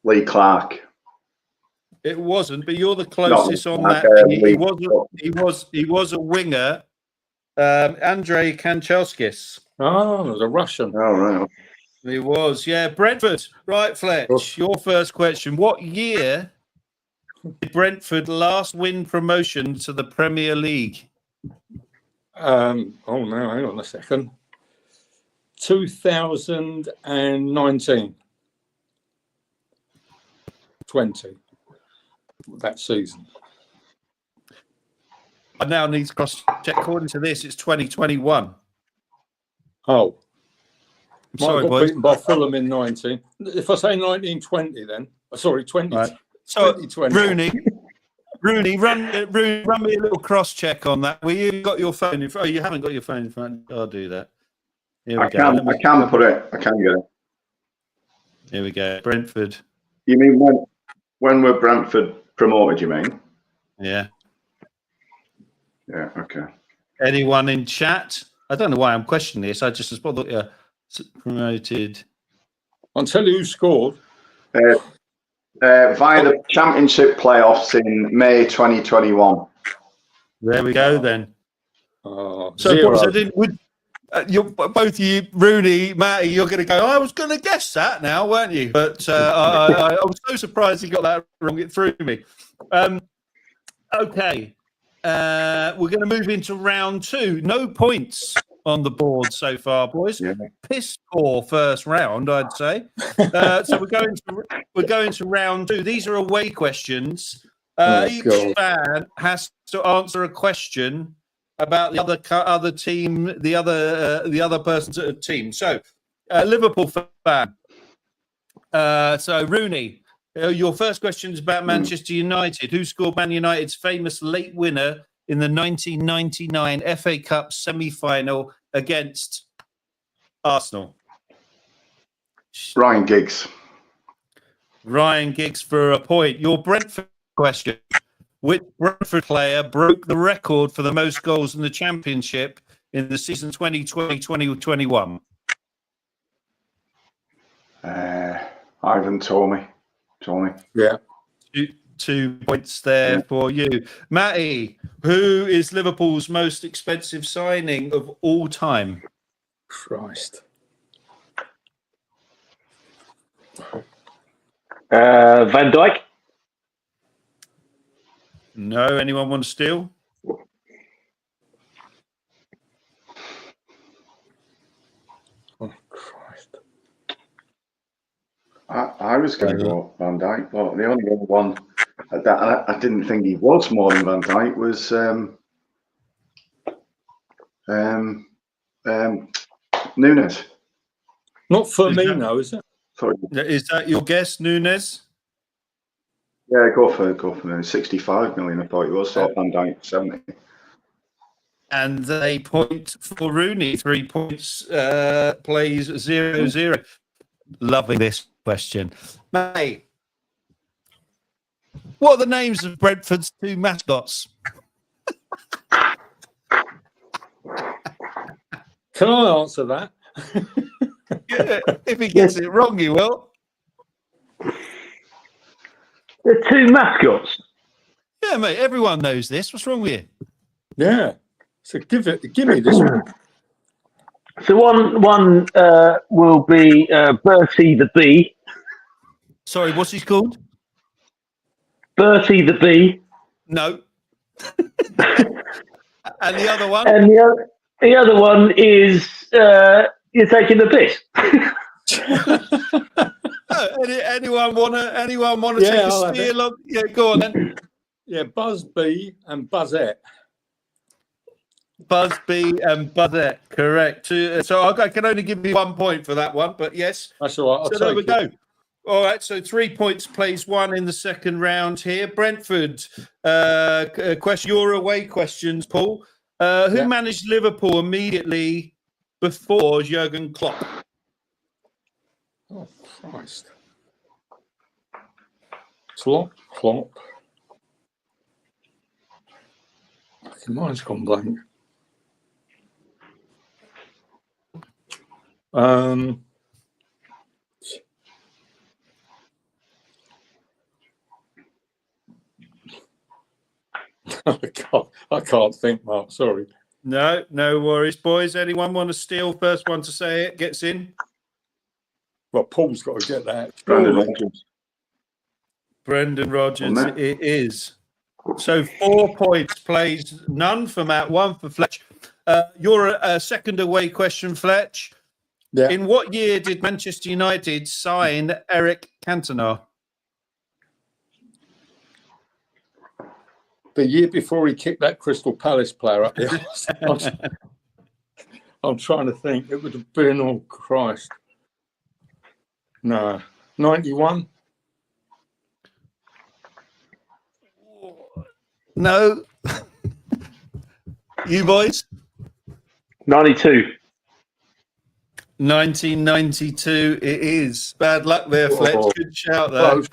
Lee Clark. It wasn't, but you're the closest on Clark, that. He was a winger. Andrei Kanchelskis. Oh, it was a Russian. Oh, right. He was, yeah. Brenttford. Right, Fletch, your first question. What year did Brenttford last win promotion to the Premier League? Oh, no, hang on a second. 2019. 20. That season. I now need to cross-check. According to this, it's 2021. Oh. Sorry, got boys. beaten by Fulham in 19. If I say 1920, then sorry, 20. Right. So 2020. Rooney, run me a little cross-check on that. Well, you got your phone in front. Oh, you haven't got your phone in front. I'll do that. Here we go. I can put it. I can get it. Here we go. Brenttford. You mean when were Brentford promoted? You mean? Yeah. Yeah. Okay. Anyone in chat? I don't know why I'm questioning this. I just thought promoted. I'll tell you who scored. Via the Championship playoffs in May 2021. There we go then. So boys, you're both of you, Rooney, Matty, you're going to go, I was going to guess that now, weren't you? But I was so surprised you got that wrong. It threw me. Okay. We're going to move into round 2. No points on the board so far, boys. Yeah. Piss poor first round, I'd say. So we're going to round 2. These are away questions. Each fan has to answer a question about the other team, the other person's team. So, Liverpool fan. So, Rooney, your first question is about Manchester United. Who scored Man United's famous late winner in the 1999 FA Cup semi-final against Arsenal? Ryan Giggs. Ryan Giggs for a point. Your Brenttford question. Which Brenttford player broke the record for the most goals in the Championship in the season 2020-2021? Ivan Tomey. Yeah. 2 points there for you. Matty, who is Liverpool's most expensive signing of all time? Christ. Van Dijk. No, anyone want to steal? Oh, Christ. I was going to go Van Dijk, but the only other one that I didn't think he was more than Van Dijk was Nunes. Not Firmino, is it? Sorry. Is that your guess, Nunes? Yeah, go for Nunes. 65 million, I thought it was. So Van Dijk, 70. And a point for Rooney. 3 points, plays 0-0. Loving this question. Mate, what are the names of Brentford's 2 mascots? Can I answer that? Yeah, if he gets it wrong, he will. The 2 mascots. Yeah, mate, everyone knows this. What's wrong with you? Yeah. So give me this one. So one will be Bertie the Bee. Sorry, what's he called? Bertie the Bee. No. And the other one? And the other one is you're taking the piss. Anyone wanna take a steal on? Yeah, go on then. Yeah, Buzz B and Buzzette. Buzz B and Buzzette, correct. So I can only give you 1 point for that one, but yes. That's all right. So there we go. All right, so 3 points, plays 1 in the second round here. Brentford, question, your away questions, Paul. Who managed Liverpool immediately before Jurgen Klopp? Oh, Christ. Klopp. Mine's gone blank. I can't think, Mark. Sorry. No worries, boys. Anyone want to steal? First one to say it gets in. Well, Paul's got to get that. Brendan Rodgers. It is. So 4 points, plays none for Matt, 1 for Fletch. Your second away question, Fletch. Yeah. In what year did Manchester United sign Eric Cantona? The year before he kicked that Crystal Palace player up the arse. I'm trying to think. It would have been, oh Christ. No. 91? No. You boys? 92. 1992 it is. Bad luck there, Fletch. Good shout there.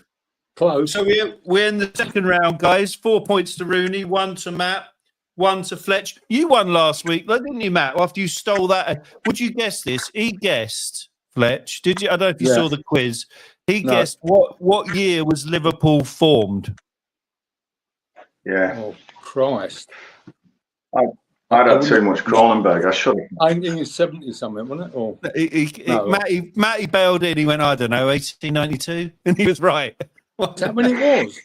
Close. So we're in the second round, guys. 4 points to Rooney, 1 to Matt, 1 to Fletch. You won last week, didn't you, Matt? After you stole that. Would you guess this? He guessed, Fletch. Did you? I don't know if you saw the quiz. He guessed what year was Liverpool formed? Yeah. Oh, Christ. I'd had too much Cronenberg. I should have. I think it's 70 something, wasn't it? Or Matty bailed in. He went, I don't know, 1892, and he was right. Is that when it was?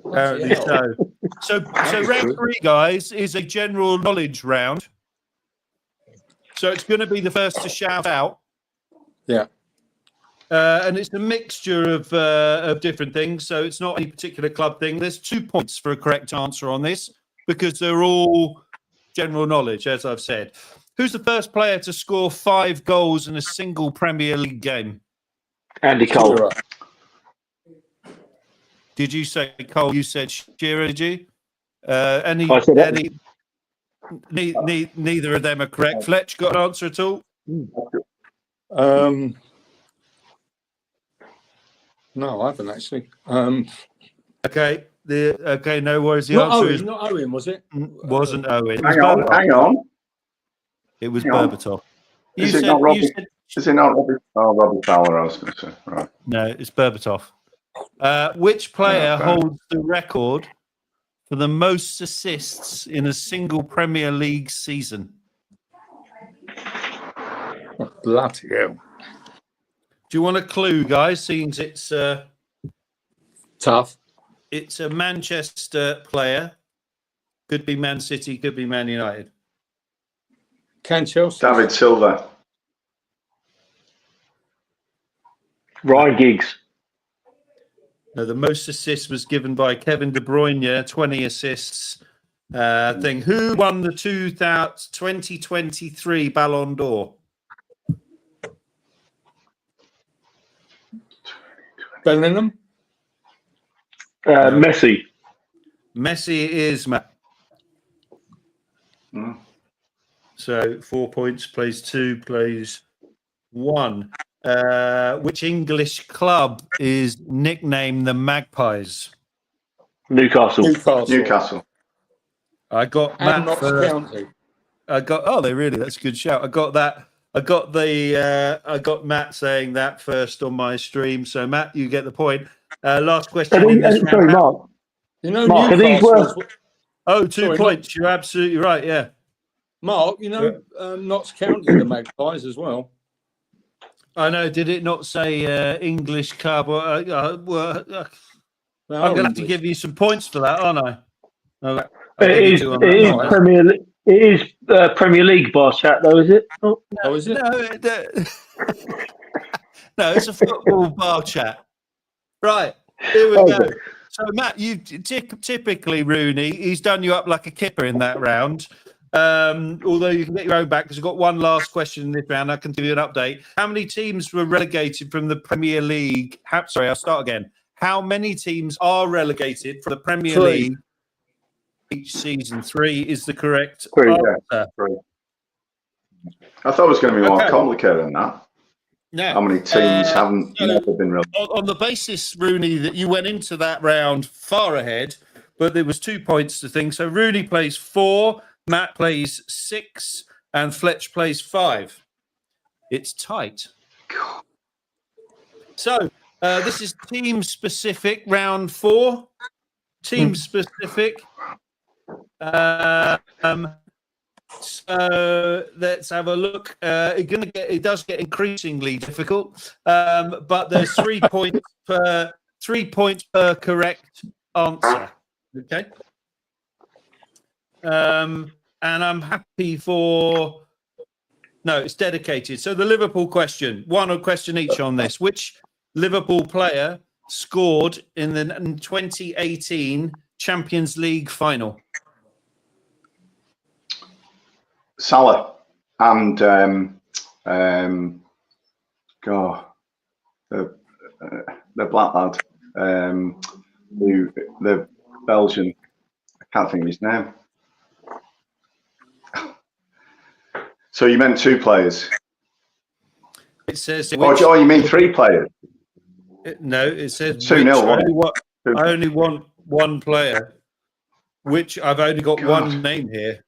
Apparently so. So round 3, guys, is a general knowledge round. So it's going to be the first to shout out. Yeah. And it's a mixture of different things. So it's not any particular club thing. There's 2 points for a correct answer on this because they're all general knowledge, as I've said. Who's the first player to score 5 goals in a single Premier League game? Andy Cole. Shearer. Did you say Cole? You said Shearer, did you? Neither of them are correct. Fletch, got an answer at all? No, I haven't actually. Okay. No worries. The Not answer Owen, is not Owen, was it? Wasn't Owen. Hang on. It was Berbatov. Is it not Robbie? Is it not Robbie? Oh, Robbie Fowler, I was going to say. Right. No, it's Berbatov. Which player holds the record for the most assists in a single Premier League season? Oh, bloody hell. Do you want a clue, guys? Seems it's Tough. It's a Manchester player. Could be Man City, could be Man United. Can Chelsea? David Silva. Ryan Giggs. No, the most assists was given by Kevin De Bruyne, 20 assists. Who won the 2023 Ballon d'Or? Bellingham? Messi. Messi is Matt. So 4 points, plays 2, plays 1. Which English club is nicknamed the Magpies? Newcastle. I got And Matt Notts first. County. That's a good shout. I got that. I got Matt saying that first on my stream. So Matt, you get the point. Last question. Sorry, Mark. You know, Mark, Newcastle. 2 points. You're absolutely right. Yeah. Mark, you know, Notts County are the Magpies as well. I know. Did it not say English club? I'm going to have to give you some points for that, aren't I? It is Premier League BarChat, though, is it? Oh, is it? No, it's a football bar chat. Right, here we go. So, Matt, you typically, Rooney, he's done you up like a kipper in that round. Although you can get your own back because we've got one last question in this round. I can give you an update. How many teams were relegated from the Premier League? Sorry, I'll start again. How many teams are relegated from the Premier League each season? 3 is the correct answer. 3. I thought it was going to be more complicated than that. No. How many teams haven't never been relegated? On the basis, Rooney, that you went into that round far ahead, but there was 2 points to think. So Rooney plays 4, Matt plays 6, and Fletch plays 5. It's tight. So this is team-specific round 4. Team-specific. So let's have a look. It does get increasingly difficult, but there's 3 points per 3 points per correct answer. Okay. And I'm happy for. No, it's dedicated. So the Liverpool question, one question each on this. Which Liverpool player scored in the 2018 Champions League final? Salah and the black lad, the Belgian. I can't think of his name. So you meant 2 players? It says. Oh, you mean 3 players? No, it says 2-0. I only want one player, which I've only got one name here.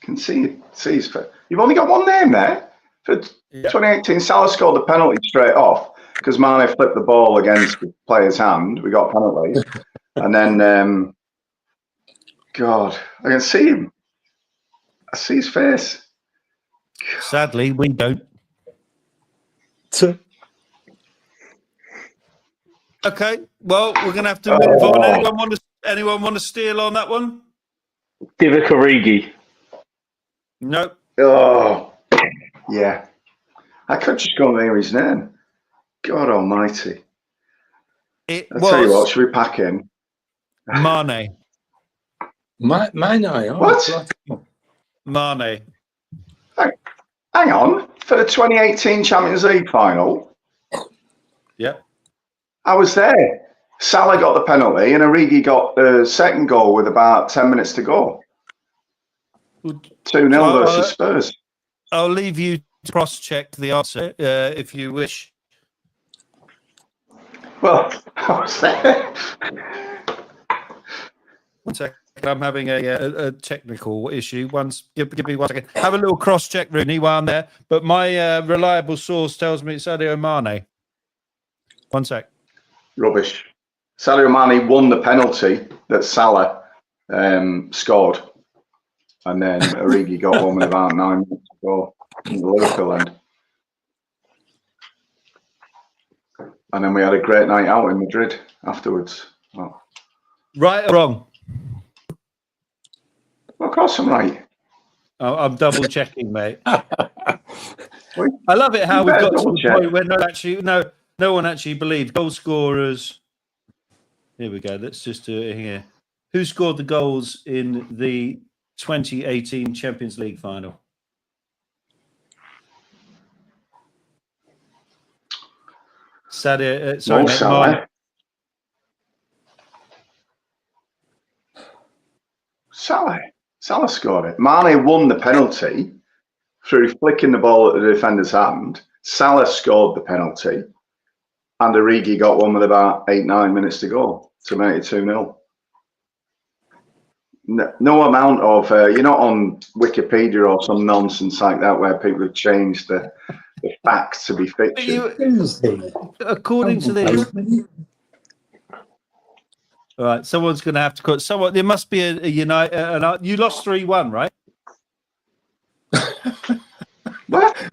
Can see you've only got one name there. For 2018, Salah scored the penalty straight off because Mane flipped the ball against the player's hand. We got a penalty, and then I can see him. I see his face. Sadly, we don't. Okay, well, we're going to have to move on. Anyone want to steal on that one? Divock Origi. Nope. Oh, yeah. I could just go and hear his name. God almighty. I'll tell you what, should we pack in? Mane. Mane. Oh, what? Mane. Hang on. For the 2018 Champions League final? Yep. I was there. Salah got the penalty and Origi got the second goal with about 10 minutes to go. 2-0 versus Spurs. I'll leave you to cross-check the answer if you wish. Well, I was there. 1 second. I'm having a technical issue. Give me 1 second. Have a little cross-check, Rooney, while I'm there. But my reliable source tells me it's Sadio Mane. 1 sec. Rubbish. Sadio Mane won the penalty that Salah scored. And then Origi got one with about 9 minutes to go in the Liverpool end. And then we had a great night out in Madrid afterwards. Oh. Right or wrong? Well, of course I'm right. Oh, I'm double checking, mate. I love it how we've got to the point where no one actually believed goal scorers. Here we go. Let's just do it here. Who scored the goals in the 2018 Champions League final? Sadio, sorry, mate, Salah scored it. Mane won the penalty through flicking the ball at the defender's hand. Salah scored the penalty, and Origi got one with about 8-9 minutes to go to make it 2-0. No amount of you're not on Wikipedia or some nonsense like that where people have changed the facts to be fiction. According to this, all right, someone's going to have to cut. There must be a United. You lost 3-1, right? What?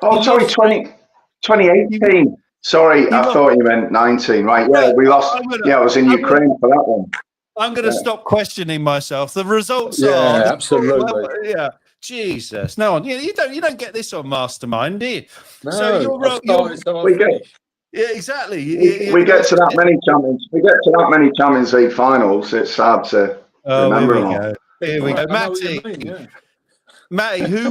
Oh, sorry, 2018. Sorry, I thought you meant 19. Right? Yeah, we lost. I was in Ukraine for that one. I'm going to stop questioning myself. The results are absolutely. Yeah, Jesus. No one. You don't get this on Mastermind, do you? No, so you're yeah, exactly. We get to that many champions. We get to that many Champions League finals. It's hard to remember them all. Here we go, Matty. Matty, who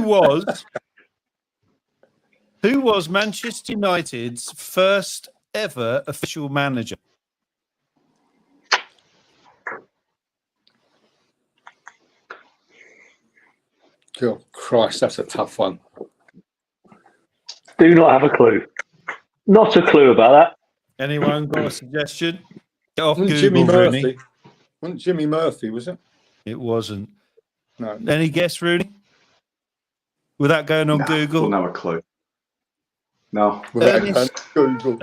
was Manchester United's first ever official manager? Oh, Christ, that's a tough one. Do not have a clue. Not a clue about that. Anyone got a suggestion? Get off Google, Jimmy Murphy. Rooney. Wasn't Jimmy Murphy, was it? It wasn't. No. Any guess, Rooney? without going on Google? Wouldn't have a clue. No. Google.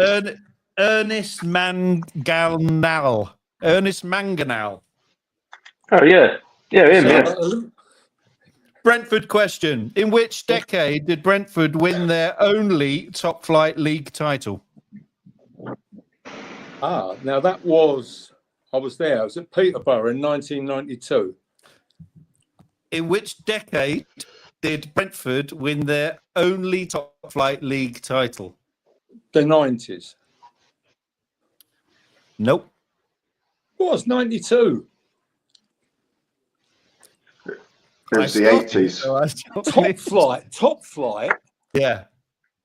Ernest Manganal. Ernest Manganal. Oh, yeah. Yeah, him, yeah. Brenttford question. In which decade did Brenttford win their only top flight league title? Now that was, I was there. I was at Peterborough in 1992. In which decade did Brenttford win their only top flight league title? The 90s. Nope. It was 92. It was the 80s. Top flight. Yeah.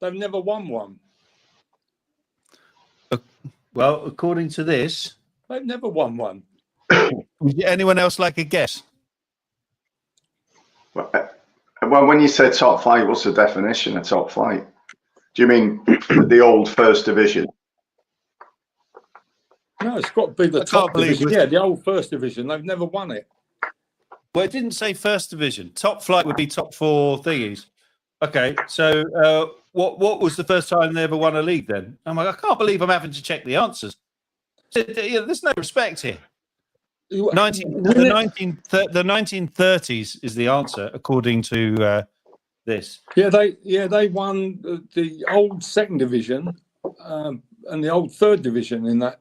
They've never won one. Well, according to this, They've never won one. would anyone else like a guess? Well, when you say top flight, what's the definition of top flight? Do you mean the old First Division? No, it's got to be the top division. Yeah, the old First Division. They've never won it. Well, it didn't say First Division. Top flight would be top four thingies. Okay, so what was the first time they ever won a league then? I'm like, I can't believe I'm having to check the answers. There's no respect here. The 1930s is the answer, according to this. Yeah, they won the old Second Division and the old Third Division in that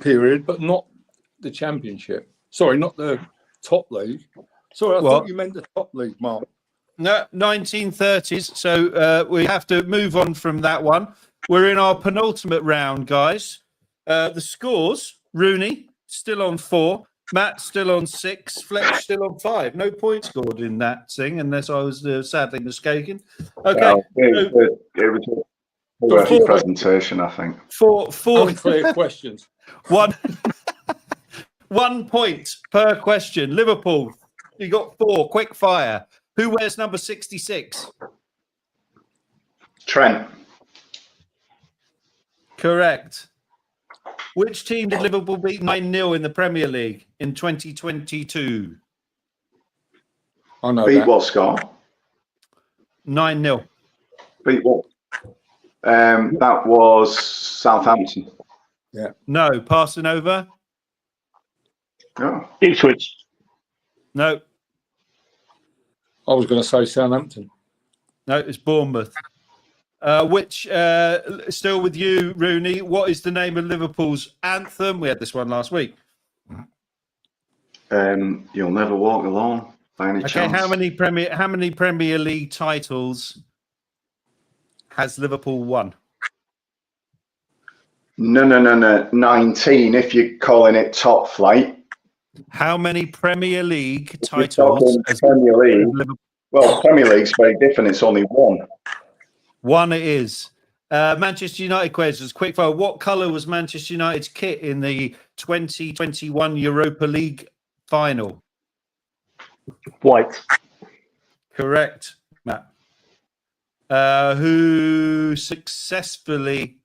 period, but not the Championship. Sorry, not the top league. Sorry, I thought you meant the top league, Mark. No, 1930s. So we have to move on from that one. We're in our penultimate round, guys. The scores: Rooney still on 4, Matt still on 6, Fletch still on 5. No points scored in that thing, unless I was sadly mistaken. Okay, it was a presentation, I think. Four unclear questions. 1 point per question. Liverpool, you got 4. Quick fire. Who wears number 66? Trent. Correct. Which team did Liverpool beat 9-0 in the Premier League in 2022? I know beat that. What score? 9-0. Beat what? That was Southampton. Yeah. No, passing over. Oh. Ipswich. No. I was going to say Southampton. No, it's Bournemouth. Which, still with you, Rooney, what is the name of Liverpool's anthem? We had this one last week. You'll Never Walk Alone, by any chance. How many Premier League titles has Liverpool won? No. 19, if you're calling it top flight. How many Premier League titles has Premier League? Well, Premier League's very different. It's only one. One it is. Manchester United questions. Quick fire. What colour was Manchester United's kit in the 2021 Europa League final? White. Correct, Matt. Who succeeded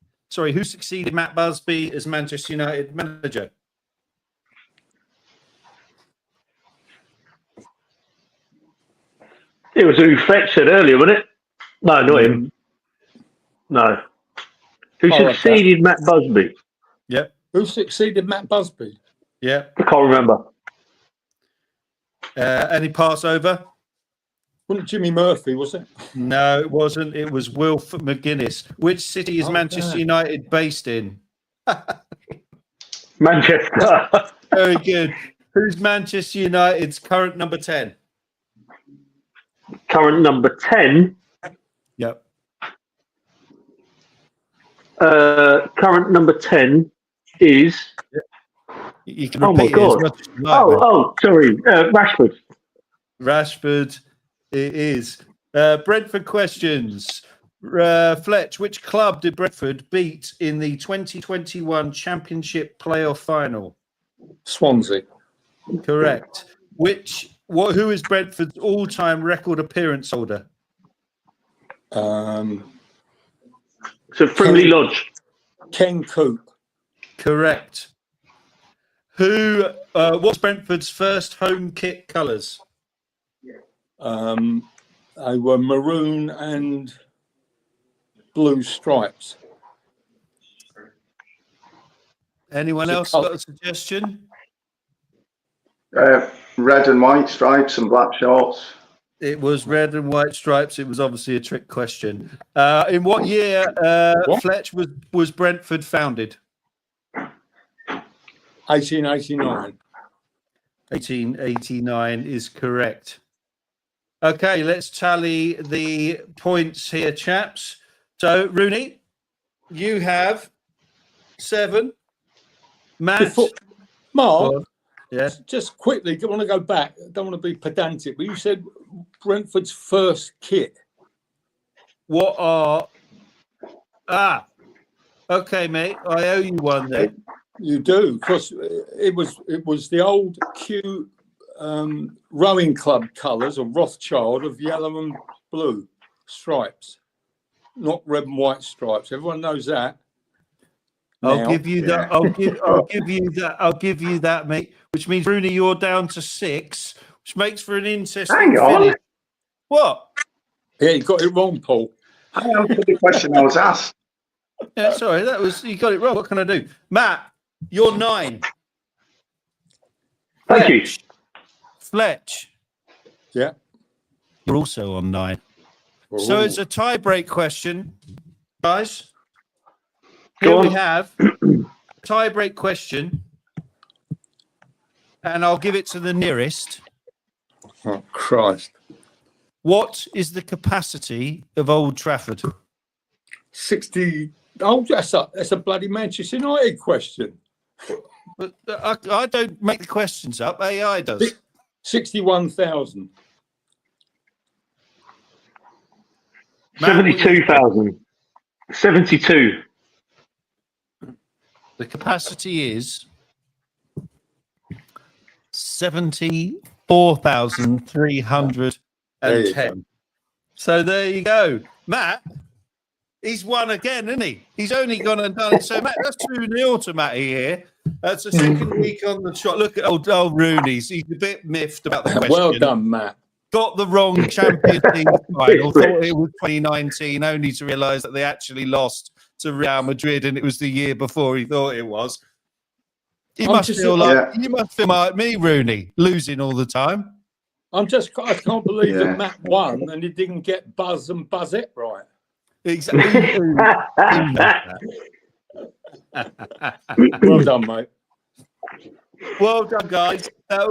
Matt Busby as Manchester United manager? It was who Fletch said earlier, wasn't it? No, not him. No. Who succeeded Matt Busby? Yep. Who succeeded Matt Busby? Yep. I can't remember. Any Passover? Wasn't Jimmy Murphy, was it? No, it wasn't. It was Wilf McGuinness. Which city is Manchester United based in? Manchester. Very good. Who's Manchester United's current number 10? Current number 10? Yep. Current number 10 is... You can repeat it as much as you like, sorry. Rashford. Rashford, it is. Brenttford questions. Fletch, which club did Brenttford beat in the 2021 Championship playoff final? Swansea. Correct. Who is Brentford's all-time record appearance holder? So Frimley Lodge. Ken Coop. Correct. What's Brentford's first home kit colours? They were maroon and blue stripes. Anyone else got a suggestion? Red and white stripes and black shorts. It was red and white stripes. It was obviously a trick question. In what year, Fletch, was Brenttford founded? 1889. 1889 is correct. Okay, let's tally the points here, chaps. So, Rooney, you have 7. Matt, Mark, yeah. Just quickly, I want to go back. I don't want to be pedantic, but you said Brenttford's first kit. What are... okay, mate. I owe you one there. You do, because it was the old Q rowing club colours of Rothschild of yellow and blue stripes, not red and white stripes. Everyone knows that. I'll give you that. I'll give you that. I'll give you that, mate. Which means, Rooney, you're down to 6, which makes for an interesting finish. What? Yeah, you got it wrong, Paul. I answered the question I was asked. Yeah, sorry, you got it wrong. What can I do, Matt? You're 9. Thank you. Fletch. Yeah. You're also on 9. Ooh. So it's a tie-break question, guys. Here we have a tie-break question, and I'll give it to the nearest. Oh, Christ. What is the capacity of Old Trafford? 60. Oh, that's a bloody Manchester United question. But I don't make the questions up. AI does. 61,000. 72,000. 72. The capacity is 74,310. So there you go. Matt, he's won again, isn't he? He's only gone and done it. So, Matt, that's 2-0 to Matty here. That's the second week on the shot. Look at old Rooney's. He's a bit miffed about the question. Well done, Matt. Got the wrong Champions League final. Thought it was 2019, only to realise that they actually lost to Real Madrid, and it was the year before he thought it was. You must feel like me, Rooney, losing all the time. I can't believe that Matt won and he didn't get Buzz and Buzzette right. Exactly. Well done, mate. Well done, guys. That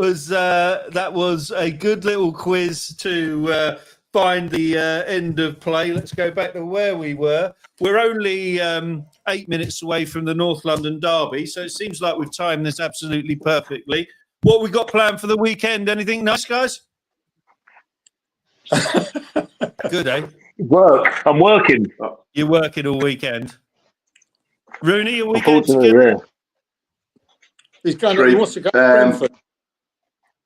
was a good little quiz to find the end of play. Let's go back to where we were. We're only 8 minutes away from the North London derby, so it seems like we've timed this absolutely perfectly. What we got planned for the weekend? Anything nice, guys? Good, eh? Work. I'm working. You're working all weekend. Rooney, your weekend? Yeah. He wants to go to Brenttford.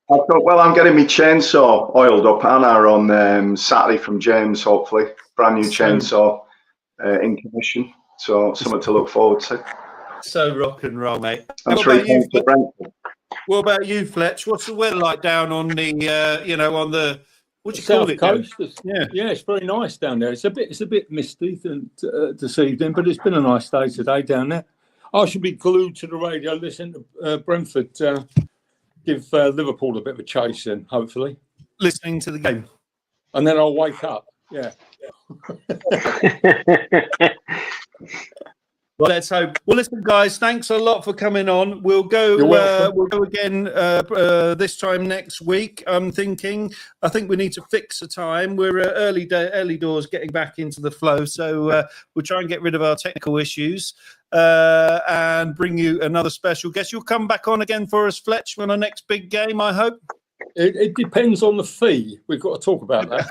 I'm getting my chainsaw oiled up, Anna, on Saturday from James, hopefully. Brand new chainsaw in commission. So something to look forward to. So rock and roll, mate. What about you, Fletch? What's the weather like down on the, on the, what do you South call it? Coast? Yeah, it's very nice down there. It's a bit misty this evening, but it's been a nice day today down there. I should be glued to the radio listening to Brenttford give Liverpool a bit of a chase in, hopefully. Listening to the game. And then I'll wake up. Yeah. Well, let's hope. Well, listen, guys, thanks a lot for coming on. We'll go again this time next week. I think we need to fix a time. We're early doors getting back into the flow, so we'll try and get rid of our technical issues and bring you another special guest. You'll come back on again for us, Fletch, on our next big game, I hope. It depends on the fee. We've got to talk about that.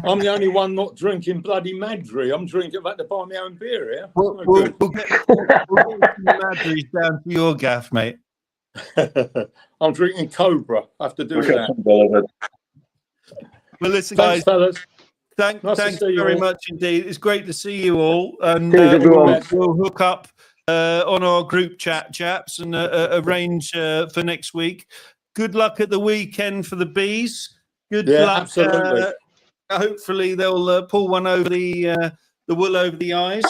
I'm the only one not drinking bloody Madry. I'm drinking. I've had to buy my own beer here. We'll get the Madry's down to your gaff, mate. I'm drinking Cobra. I have to do that. Well, listen, thanks, guys. Fellas. Thanks very much indeed. It's great to see you all. And we'll hook up on our group chat, chaps, and arrange for next week. Good luck at the weekend for the Bees. Good luck. Absolutely. Hopefully they'll pull one over the wool over the eyes.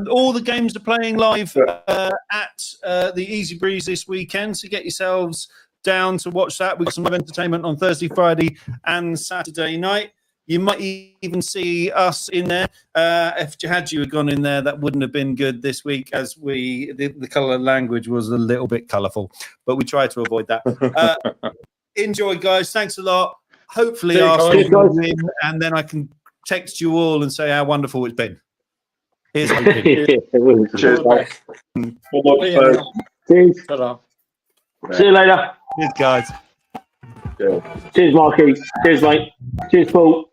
All the games are playing live at the Easy Breeze this weekend, so get yourselves down to watch that. We've got some live entertainment on Thursday, Friday, and Saturday night. You might even see us in there. If you had gone in there, that wouldn't have been good this week, as the colour language was a little bit colourful, but we try to avoid that. Enjoy, guys. Thanks a lot. Hopefully, Arsenal will win, and then I can text you all and say how wonderful it's been. Here's hoping. Cheers, mate. Cheers. Ta-da. See you later. Cheers, guys. Cheers, Marky. Cheers, mate. Cheers, Paul.